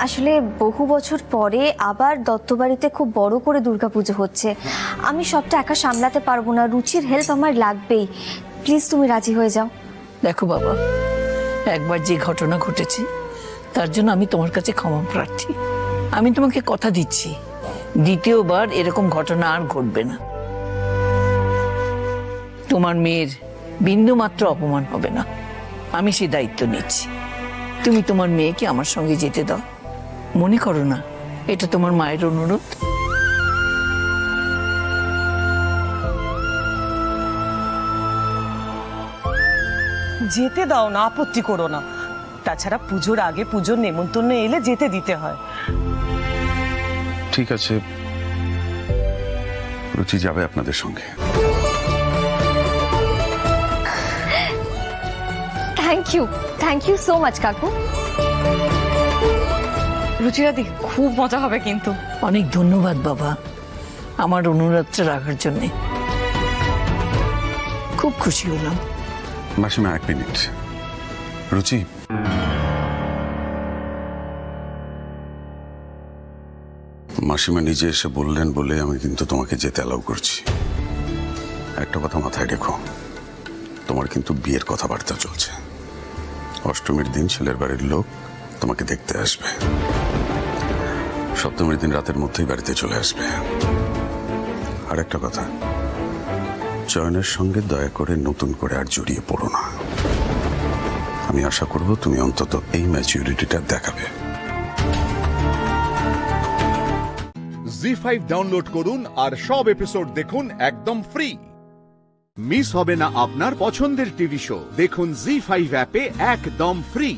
আসলে বহু বছর পরে আবার দত্তবাড়িতে খুব বড় করে দুর্গাপুজো হচ্ছে। আমি সবটা একা সামলাতে পারবো না, রুচির হেল্প আমার লাগবেই। প্লিজ তুমি রাজি হয়ে যাও। দেখো বাবা, একবার যে ঘটনা ঘটেছে তার জন্য আমি তোমার কাছে ক্ষমা প্রার্থী। আমি তোমাকে কথা দিচ্ছি, দ্বিতীয়বার এরকম ঘটনা আর ঘটবে না। তোমার মেয়ের বিন্দু মাত্র অপমান হবে না, আমি সে দায়িত্ব নিচ্ছি। তুমি তোমার মেয়েকে আমার সঙ্গে যেতে দাও। মনে করো না এটা তোমার মায়ের অনুরোধ। যেতে দাও না, আপত্তি করো না। তাছাড়া পুজোর আগে পুজোর নেমন্তন্ন এলে যেতে দিতে হয়। ঠিক আছে, রুচি যাবে আপনাদের সঙ্গে। থ্যাংক ইউ সো মাচ কাকু। রুচিরাদি খুব মজা হবে কিন্তু। অনেক ধন্যবাদ বাবা আমার অনুরোধটা রাখার জন্যে, খুব খুশি হলাম। মাসিমা 1 মিনিট। রুচি, মাসিমা নিজে এসে বললেন বলে আমি কিন্তু তোমাকে যেতে অ্যালাউ করছি। একটা কথা মাথায় রেখো, তোমার কিন্তু বিয়ের কথাবার্তা চলছে। অষ্টমীর দিন ছেলের বাড়ির লোক তোমাকে দেখতে আসবে, সপ্তমীর দিন রাতের মধ্যেই বাড়িতে চলে আসবে। আর একটা কথা, চয়নের সঙ্গে দয়া করে নতুন করে আর জড়িয়ে পড়ো না। আমি আশা করব তুমি অন্তত এই ম্যাচুরিটিটা দেখাবে। জি5 ডাউনলোড করুন আর সব এপিসোড দেখুন একদম ফ্রি। মিস হবে না আপনার পছন্দের টিভি শো। দেখুন জি5 অ্যাপে একদম ফ্রি।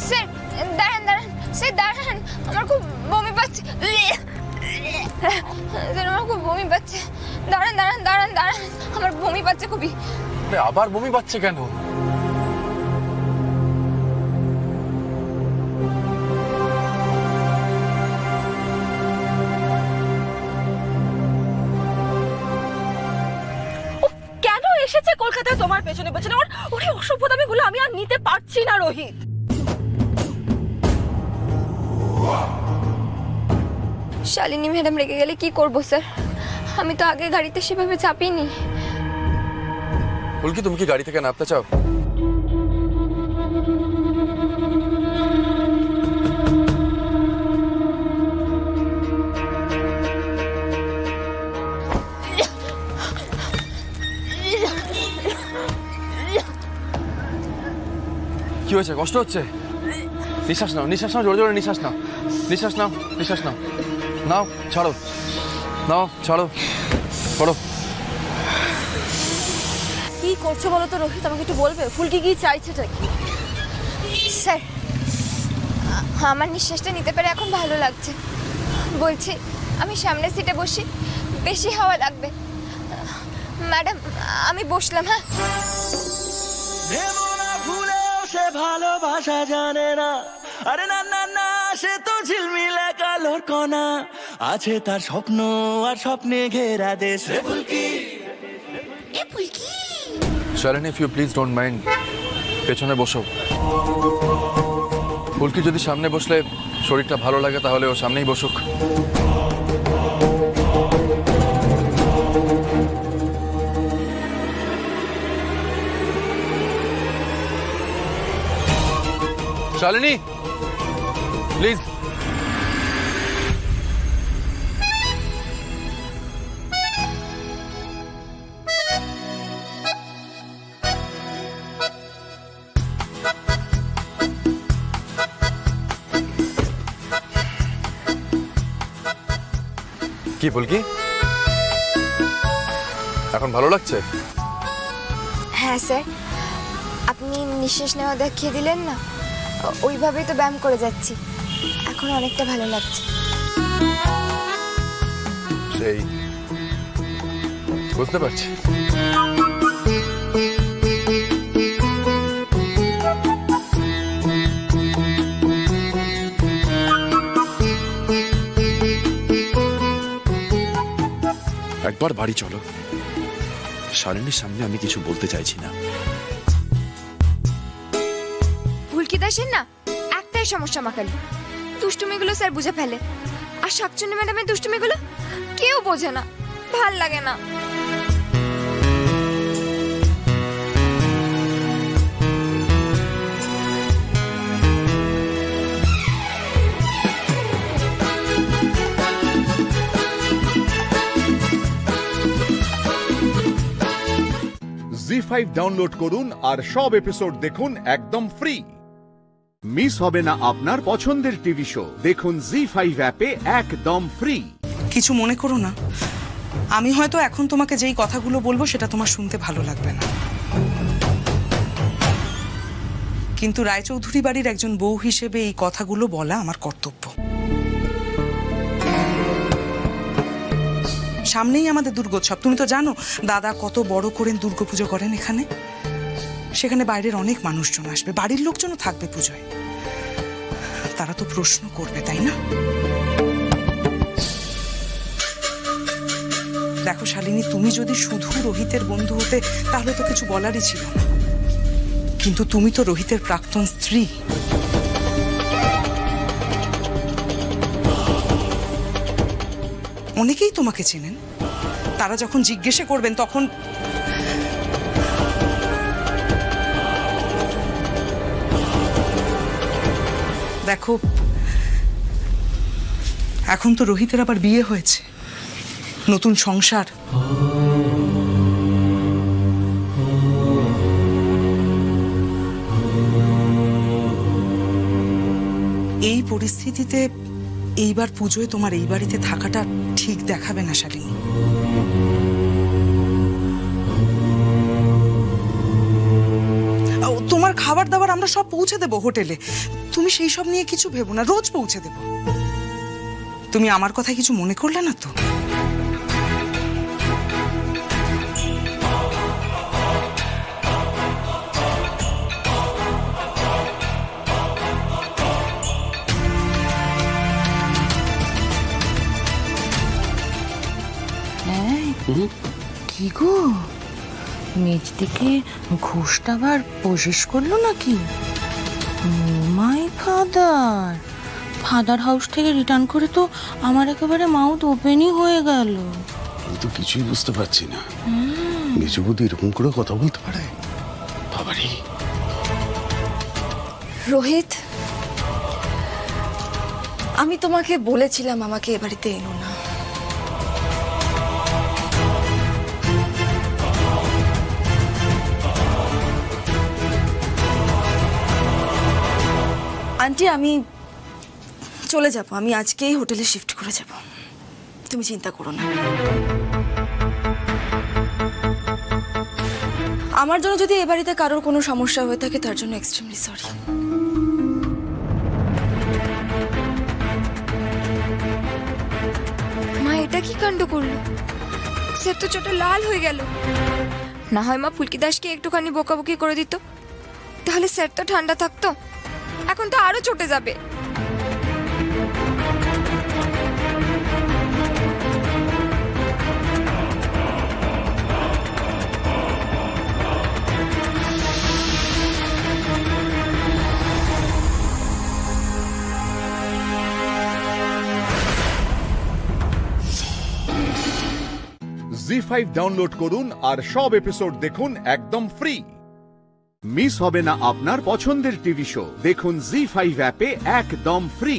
স্যার দাঁড়ান স্যার দাঁড়ান, আমার খুব বমি পাচ্ছে। স্যার আমার খুব বমি পাচ্ছে। দাঁড়ান আমার বমি পাচ্ছে খুবই। আবার বমি পাচ্ছে কেন? কেন এসেছে কলকাতায় তোমার পেছনে পেছনে? ওরে অসভ্যতামিগুলো আমি আর নিতে পারছি না রোহিত। শালিনী ম্যাডাম রেগে গেলে কি করব স্যার? আমি তো আগে গাড়িতে সেভাবে চাপিনি। ফুলকি, তুমি কি গাড়ি থেকে নামতে চাও? কি হয়েছে? কষ্ট হচ্ছে? নিঃশ্বাস নাও, জোরে জোরে নিঃশ্বাস নাও। নাও, ছাড়ো, পড়ো। কি করছো বলো তো রোহিত, আমাকে একটু বলবে ফুলকি কি চাইছেটা কি? স্যার আমার নিঃশ্বাসটা নিতে পেরে এখন ভালো লাগছে। বলছি আমি সামনের সিটে বসি, বেশি হাওয়া লাগবে। ম্যাডাম আমি বসলাম। হ্যাঁ, সে ভালোবাসা জানে না, আরে না না না, সে তো ঝিলমিলে কালোর কণা, আছে তার স্বপ্ন আর স্বপ্নে ঘেরা দেশ। Shalini, if you please don't mind, পেছনে বসো। ফুলকি যদি সামনে বসলে শরীরটা ভালো লাগে তাহলে ও সামনেই বসুক। শালিনী প্লিজ। কি ফুলকি, এখন ভালো লাগছে? হ্যাঁ স্যার, আপনি নিঃশ্বাস নেওয়া দেখিয়ে দিলেন না, ওইভাবেই তো ব্যায়াম করে যাচ্ছি, এখন অনেকটা ভালো লাগছে। সেই বুঝতে পারছি। একবার বাড়ি চলো, শালিনীর সামনে আমি কিছু বলতে চাইছি না। ফুলকি দাসের না একটাই সমস্যা মাকালি, দুষ্টুমিগুলো স্যার বুঝে ফেলে, আর শাকচুন্নি ম্যাডামের দুষ্টুমিগুলো কেউ বোঝে না, ভাল লাগে না। জি5 ডাউনলোড করুন আর সব এপিসোড দেখুন একদম ফ্রি। মিস হবে না আপনার পছন্দের টিভি শো। দেখুন জি5 অ্যাপে একদম ফ্রি। কিছু মনে করো না, আমি হয়তো এখন তোমাকে যেই কথাগুলো বলবো সেটা তোমার শুনতে ভালো লাগবে না, কিন্তু রায়চৌধুরী বাড়ির একজন বউ হিসেবে এই কথাগুলো বলা আমার কর্তব্য। সামনেই আমাদের দুর্গোৎসব, তুমি তো জানো দাদা কত বড় করে দুর্গাপুজো করেন এখানে। সেখানে বাইরের অনেক মানুষজন আসবে, বাড়ির লোকজনও থাকবে পুজোয়। তারা তো প্রশ্ন করবে, তাই না? দেখো শালিনী, তুমি যদি শুধু রোহিতের বন্ধু হতে তাহলে তো কিছু বলারই ছিল না, কিন্তু তুমি তো রোহিতের প্রাক্তন স্ত্রী। অনেকেই তোমাকে চেনেন, তারা যখন জিজ্ঞেস করবেন তখন দেখো, এখন তো রোহিতের আবার বিয়ে হয়েছে, নতুন সংসার। এই পরিস্থিতিতে এইবার পুজোয় তোমার এই বাড়িতে থাকাটা ঠিক দেখাবে না শালিনী। তোমার খাবার দাবার আমরা সব পৌঁছে দেবো হোটেলে, তুমি সেই সব নিয়ে কিছু ভেবো না, রোজ পৌঁছে দেবো। তুমি আমার কথা কিছু মনে করলে না তো? কি গো, মেজ থেকে ঘুষটা আবার পজিশ করলো নাকি? মাই ফাদার, ফাদার হাউস থেকে রিটার্ন করে তো আমার একেবারে মাউথ ওপেনই হয়ে গেল। আমি তো কিছুই বুঝতে পারছি না, মেজবুদ্ধি এরকম করে কথা বলতে পারে? বাবারে। রোহিত, আমি তোমাকে বলেছিলাম আমাকে এ বাড়িতে এনো না। আন্টি, আমি চলে যাব, আমি আজকেই হোটেলে শিফট করে যাব, তুমি চিন্তা করো না। আমার জন্য যদি এ বাড়িতে কারোর কোনো সমস্যা হয়ে থাকে তার জন্য এক্সট্রিমলি সরি। মা, এটা কি কাণ্ড করলো? স্যার তো চোটে লাল হয়ে গেল। না হয় মা ফুলকি দাসকে একটুখানি বকাবকি করে দিত, তাহলে স্যার তো ঠান্ডা থাকতো। এখন তো আরো চটে যাবে। জি5 ডাউনলোড করুন আর সব এপিসোড দেখুন একদম ফ্রি। মিস হবে না আপনার পছন্দের টিভি শো, দেখুন জি5 অ্যাপে একদম ফ্রি।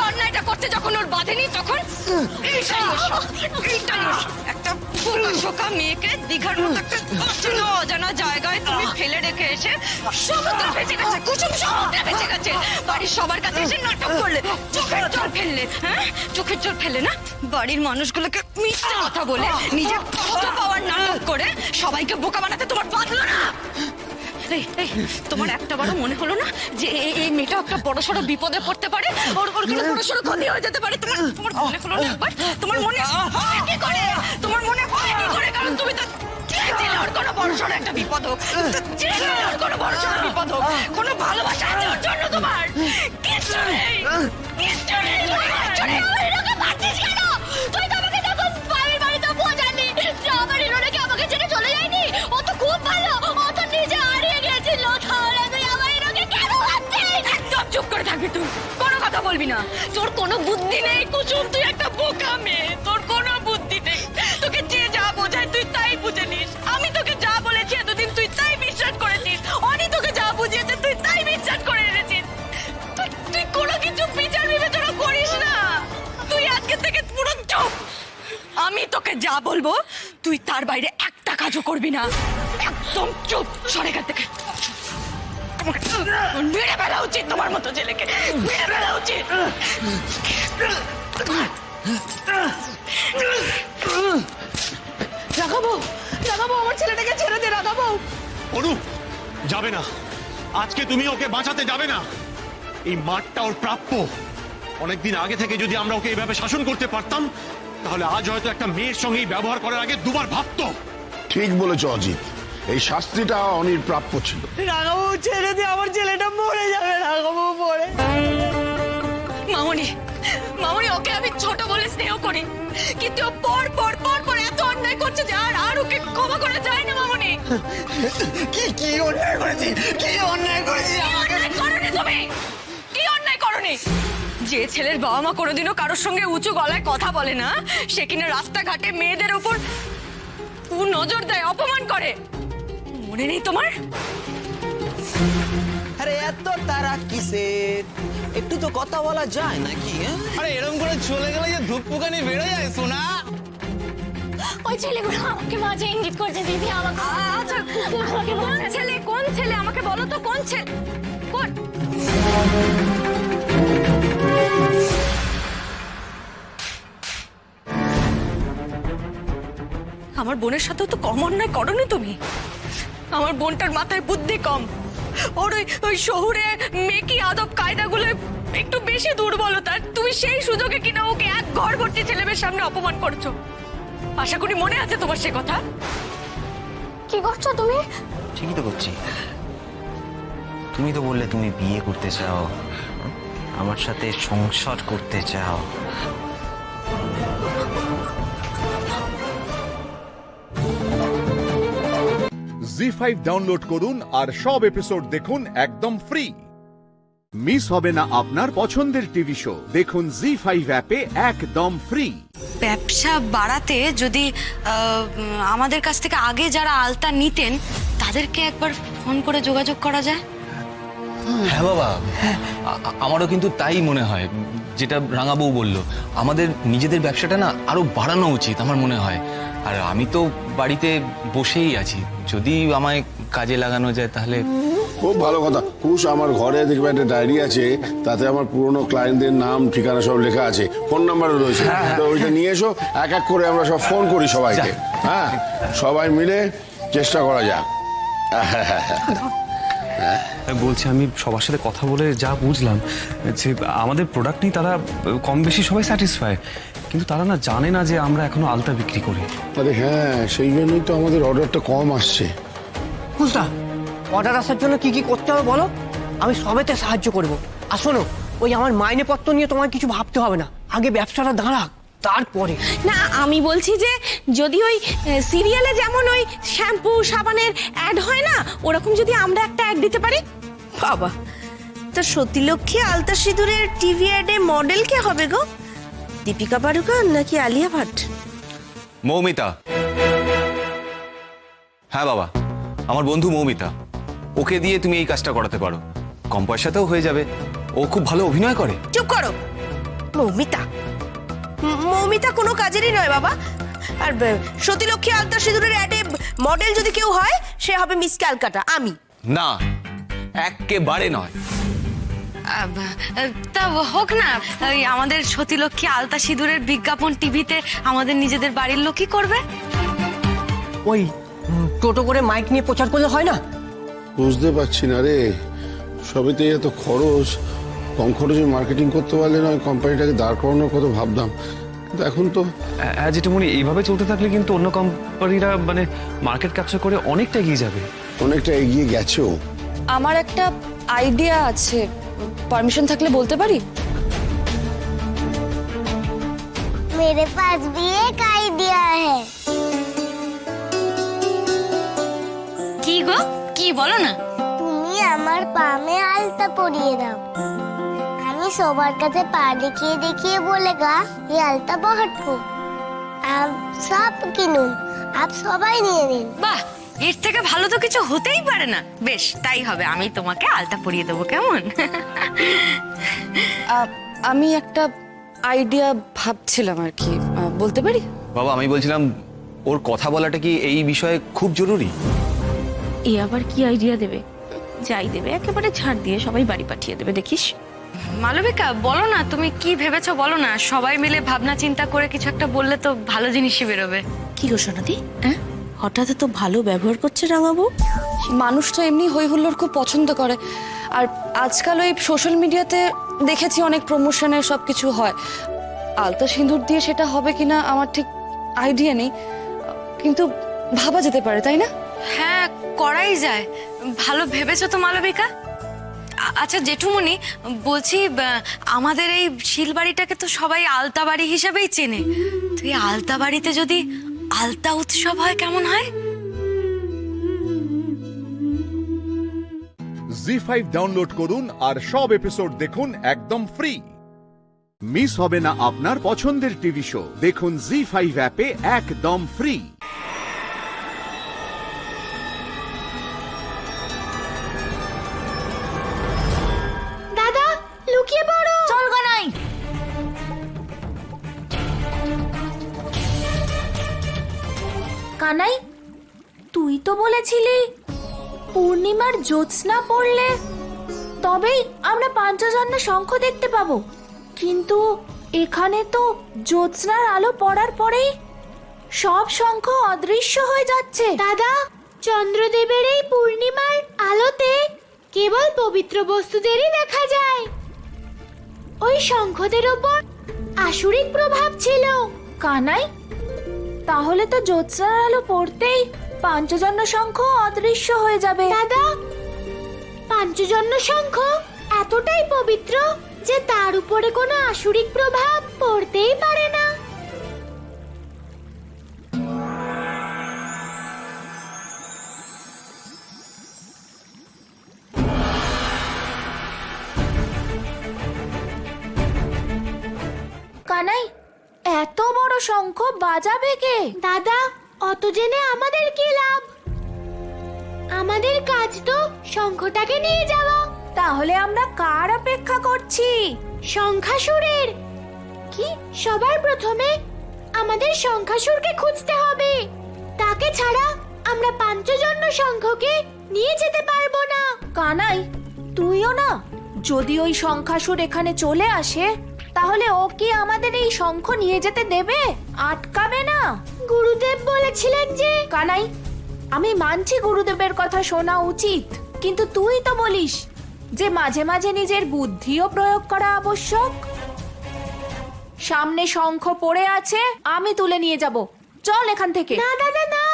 অন্যায়টা করতে যখন ওর বাঁধেনি তখন একটা বোকা মেয়েকে দীঘার মতো একটা অচেনা অজানা জায়গায় তুমি ফেলে রেখে এসে সমুদ্র ভেসে গেছে, কুসুম সমুদ্রে ভেসে গেছে। বাড়ির সবার কাছে এসে নাটক করলে, চোখের জল ফেললে। হ্যাঁ, চোখের জল ফেললে না, বাড়ির মানুষগুলোকে মিথ্যে কথা বলে নিজের কষ্ট পাওয়ার নাটক করে সবাইকে বোকা বানাতে তোমার বাঁধলো না। তোমার একটা বারও মনে হলো না যে এই মেয়েটা একটা বড়সড় বিপদে পড়তে পারে, ওর কোনো বড়সড় ক্ষতি হয়ে যেতে পারে? তোমার মনে হলো না একবার? তোমার মনে হয় কি করে? তোমার মনে হয় কি করে? কারণ তুমি তো চেয়েছিলে ওর কোনো বড়সড় একটা বিপদ হোক, চেয়েছিলে ওর কোনো বড়সড় বিপদ হোক। কোনো ভালোবাসা আছে ওর জন্য তোমার? কিচ্ছু নেই, কিচ্ছু নেই, কিচ্ছু নেই। এরকম পারছিস কেন? তুই তো আমাকে তখন বাড়ির বাড়িতে বোঝানি যে আমার হিরোটা কি আমাকে ছেড়ে চলে যায়নি? ও তো খুব ভালো, ও তো নিজে হারিয়ে গেছিল। তাহলে তুই আমার হিরোকে কেন ভাবছিস? একদম চুপ করে থাকবি তুই, কোনো কথা বলবি না। তোর কোনো বুদ্ধি নেই কুসুম, তুই একটা বোকা মেয়ে, তোর কোনো বুদ্ধি নেই। তোকে যে যা বোঝায় তুই তাই বুঝে নিস। আমি তোকে যা বলেছি এতদিন তুই তাই বিশ্বাস করেছিস, অনি তোকে যা বুঝিয়েছে তুই তাই বিশ্বাস করে এনেছিস। তুই কোনো কিছু বিচার বিবেচনা করিস না, তুই আজকে থেকে পুরো চুপ। আমি তোকে যা বলবো তুই তার বাইরে একটা কাজও করবি না, একদম চুপ। সরে গেল থেকে মেরে ফেলা উচিত, তোমার মতো ছেলেকে মেরে ফেলা উচিত। রাখাবো, রাখাবো, আমার ছেলেটাকে ছেড়ে দে রাখাবো। অনু, যাবে না, আজকে তুমি ওকে বাঁচাতে যাবে না। এই মাঠটা ওর প্রাপ্য। অনেকদিন আগে থেকে যদি আমরা ওকে এইভাবে শাসন করতে পারতাম তাহলে আজ হয়তো একটা মেয়ের সঙ্গে ব্যবহার করার আগে দুবার ভাবতো। ঠিক বলেছ অজিত, এই শাস্তিটা অনির প্রাপ্য ছিল। রাগাবু ছেড়ে দিয়ে আমার ছেলেটা মরে যাবে, রাগাবু পড়ে। মামুনি, মামুনি, ওকে আমি ছোট বলে স্নেহ করি, কিন্তু ও পর পর পর পর এত অন্যায় করছে যে আর ওকে ক্ষমা করা যায় না মামুনি। কি অন্যায় করেছি, কি অন্যায় করেছি? করনি তুমি, কি অন্যায় করনি? যে ছেলের বাবা মা কোনোদিনও কারোর সঙ্গে উঁচু গলায় কথা বলে না, সে কিনা রাস্তাঘাটে মেয়েদের উপর নজর দেয়, অপমান করে, মনে নেই তোমার? আরে এত তারা কিসের? একটু তো কথা বলা যায় নাকি? আরে এরকম করে চলে গেলে যে ধূপ পোকানি বেড়ে যায় সোনা। ওই ছেলেগুলো আমাকে মাঝে ইঙ্গিত করছে দিদি, আমাকে আচ্ছা, কোন ছেলে, কোন ছেলে আমাকে বলো তো, কোন ছেলে, কোন? আমার বোনের সাথেও তো কম অন্যায় করনি তুমি। আমার বোনটার মাথায় বুদ্ধি কম, ওর ওই শহুরে মেকি আদব কায়দাগুলো একটু বেশি দুর্বলতা। তুমি সেই সুযোগে কিনা ওকে এক ঘর ভর্তি ছেলেমেয়ের সামনে অপমান করছো। আশা করি মনে আছে তোমার সে কথা। কি করছো তুমি? ঠিকই তো করছি। তুমি তো বললে তুমি বিয়ে করতে চাও, আমার সাথে সংসার করতে চাও। জি5 ডাউনলোড করুন আর সব এপিসোড দেখুন একদম ফ্রি। মিস হবে না আপনার পছন্দের টিভি শো, দেখুন জি5 অ্যাপে একদম ফ্রি। ব্যবসা বাড়াতে যদি আমাদের কাছ থেকে আগে যারা আলতা নিতেন তাদেরকে একবার ফোন করে যোগাযোগ করা যায়। হ্যাঁ বাবা, আমারও কিন্তু তাই মনে হয়, যেটা রাঙাবউ বলল, আমাদের নিজেদের ব্যবসাটা না আরো বাড়ানো উচিত আমার মনে হয়। আর আমি তো বাড়িতে বসেই আছি, যদি আমায় কাজে লাগানো যায় তাহলে। খুব ভালো কথা কুশ, আমার ঘরে দেখবে একটা ডায়েরি আছে, তাতে আমার পুরনো ক্লায়েন্টদের নাম ঠিকানা সব লেখা আছে, ফোন নাম্বারও রয়েছে। তো ওইটা নিয়ে এসো, এক এক করে আমরা সব ফোন করি সবাইকে। হ্যাঁ, সবাই মিলে চেষ্টা করা যাক। বলছি, আমি সবার সাথে কথা বলে যা বুঝলাম যে আমাদের প্রোডাক্ট নিয়ে তারা কম বেশি সবাই স্যাটিসফাই, কিন্তু তারা না জানে না যে আমরা এখনো আলতা বিক্রি করি। আরে হ্যাঁ, সেই জন্যই তো আমাদের অর্ডারটা কম আসছে। বুঝলা, অর্ডার আসার জন্য কি কি করতে হবে বলো, আমি সবেতে সাহায্য করব। আর শোনো, ওই আমার মাইনেপত্র নিয়ে তোমার কিছু ভাবতে হবে না, আগে ব্যবসাটা দাঁড়াক তারপরে। না, আমি বলছি যে যদি ওই সিরিয়ালে যেমন ওই শ্যাম্পু সাবানের অ্যাড হয় না, ওরকম যদি আমরা একটা অ্যাড দিতে পারি। বাবা, তা সতীলক্ষ্মী আলতা সিঁদুরের টিভি অ্যাডে মডেল কে হবে গো? দীপিকা পাড়ুকোন নাকি আলিয়া ভাট? মৌমিতা। হ্যাঁ বাবা, আমার বন্ধু মৌমিতা, ওকে দিয়ে তুমি এই কাজটা করাতে পারো, কম পয়সাতেও হয়ে যাবে, ও খুব ভালো অভিনয় করে। চুপ করো। মৌমিতা, মৌমিতা কোনো কাজেরই নয় বাবা। আর সতীলক্ষ্মী আলতা সিঁদুরের অ্যাডে মডেল যদি কেউ হয়, সে হবে মিস ক্যালকাটা, আমি। না, একেবারে নয়। তা হোক না, ওই আমাদের সতীলক্ষ্মী আলতা সিঁদুরের বিজ্ঞাপন টিভিতে আমাদের নিজেদের বাড়ির লোকই করবে। ওই টোটো করে মাইক নিয়ে প্রচার করলে হয় না? বুঝতে পারছি না রে, সবেতেই এত খরচ, কম খরচে মার্কেটিং করতে পারলে নয় কোম্পানিটাকে দাঁড় করানোর কথা ভাবতাম, কিন্তু এখন তো যেটা মনে, এইভাবে চলতে থাকলে কিন্তু অন্য কোম্পানিরা মানে মার্কেট ক্যাপচার করে অনেকটা এগিয়ে যাবে। অনেকটা এগিয়ে গেছেও। আমার একটা আইডিয়া আছে, পারমিশন থাকলে বলতে পারি? मेरे पास भी एक आइडिया है। কি গো, কি বলো না? তুমি আমার পামে আলতা পরিয়ে দাও, আমি সবার কাছে পা দেখিয়ে দেখিয়ে বলেগা ये আলতা बहुत को आप सब किनुন, आप সবাই নিয়ে নিন। বাহ, এর থেকে ভালো তো কিছু হতেই পারে না। বেশ, তাই হবে, আমি তোমাকে আলতা পরিয়ে দেবো, কেমন? আমি একটা আইডিয়া ভাবছিলাম আর কি, বলতে পারি? বাবা, আমি বলছিলাম, ওর কথা বলাটা কি এই বিষয়ে খুব জরুরি? এ আবার কি আইডিয়া দেবে? যাই দেবে একেবারে ছাড় দিয়ে সবাই বাড়ি পাঠিয়ে দেবে, দেখিস। মালবিকা, বলো না, তুমি কি ভেবেছো বলো না। সবাই মিলে ভাবনা চিন্তা করে কিছু একটা বললে তো ভালো জিনিসই বেরোবে। কি গো সোনাদি, হঠাৎ তো ভালো ব্যবহার করছে রাঙাবু। মানুষ তো এমনি হই হুল্লোড় খুব পছন্দ করে, আর আজকাল ওই সোশ্যাল মিডিয়াতে দেখেছি অনেক প্রমোশনের সবকিছু হয়। আলতা সিঁদুর দিয়ে সেটা হবে কিনা আমার ঠিক আইডিয়া নেই, কিন্তু ভাবা যেতে পারে, তাই না? হ্যাঁ, করাই যায়। ভালো ভেবেছো তো মালবিকা। আচ্ছা জেঠুমনি, বলছি আমাদের এই শিলবাড়িটাকে তো সবাই আলতা বাড়ি হিসাবেই চেনে, তো এই আলতা বাড়িতে যদি আলতা উৎসব হয় কেমন হয়? জি5 ডাউনলোড করুন আর সব এপিসোড দেখুন একদম ফ্রি। মিস হবে না আপনার পছন্দের টিভি শো, দেখুন জি5 অ্যাপে একদম ফ্রি। দাদা লুকিয়ে পড়ো, চল গনাই। কানাই, তুই তো বলেছিলি পূর্ণিমার জ্যোৎস্না পড়লে তবেই আমরা পাঞ্চজন্য শঙ্খ দেখতে পাবো, কিন্তু এখানে তো জ্যোৎস্নার আলো পড়ার পরেই সব শঙ্খ অদৃশ্য হয়ে যাচ্ছে। দাদা, চন্দ্রদেবের এই পূর্ণিমার আলোতে কেবল পবিত্র বস্তুদেরই দেখা যায়। ওই শঙ্খদের ওপর আসুরিক প্রভাব ছিল। কানাই, তাহলে তো জ্যোৎস্নার আলো পড়তেই পাঞ্চজন্য শঙ্খ অদৃশ্য হয়ে যাবে। দাদা, পাঞ্চজন্য শঙ্খ এতটাই পবিত্র যে তার উপরে কোনো আসুরিক প্রভাব পড়তেই পারে না। কানাই, এত বড় শঙ্খ বাজাবে কে? দাদা, অত জেনে আমাদের কি লাভ? আমাদের কাজ তো শঙ্খটাকে নিয়ে যাওয়া। তাহলে আমরা কার অপেক্ষা করছি? শঙ্খাসুরের। কি? সবার প্রথমে আমাদের শঙ্খাসুরকে খুঁজতে হবে। তাকে ছাড়া আমরা পাঞ্চজন্য শঙ্খকে নিয়ে যেতে পারবো না। কানাই, তুইও না, যদি ওই শঙ্খাসুর এখানে চলে আসে তাহলে ও কি আমাদের এই শঙ্খ নিয়ে যেতে দেবে? আটকাবে না? গুরুদেব বলেছিলেন যে। কানাই, আমি মানছি গুরুদেবের কথা শোনা উচিত, কিন্তু তুই তো বলিস যে মাঝে মাঝে নিজের বুদ্ধিও প্রয়োগ করা আবশ্যক। সামনে শঙ্খ পড়ে আছে, আমি তুলে নিয়ে যাব। চল এখান থেকে। না দাদা না,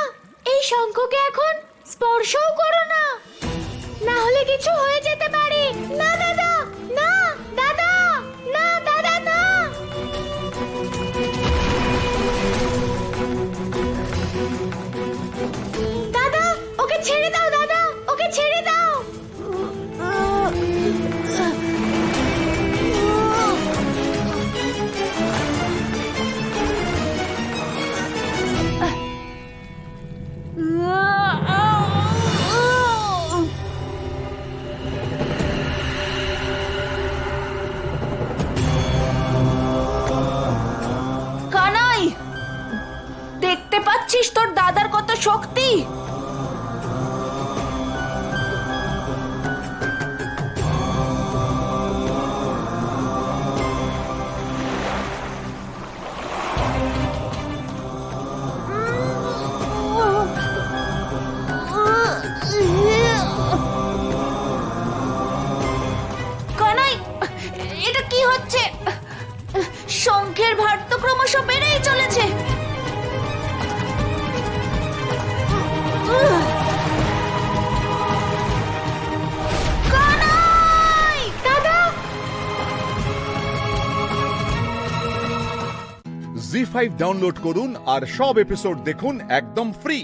এই শঙ্খকে এখন স্পর্শও করো না, না হলে কিছু হয়ে যেতে পারে। না দাদা, না দাদা, না দাদা, না। দাদা, ওকে ছেড়ে দাও। দাদা, ওকে ছেড়ে দাও। কানাই, দেখতে পাচ্ছিস তোর দাদার কত শক্তি? কানাই, এটা কি হচ্ছে? শঙ্খের ভার তো ক্রমশ বেড়েই চলেছে। কানাই, দাদা। জি5 ডাউনলোড করুন আর সব এপিসোড দেখুন একদম ফ্রি।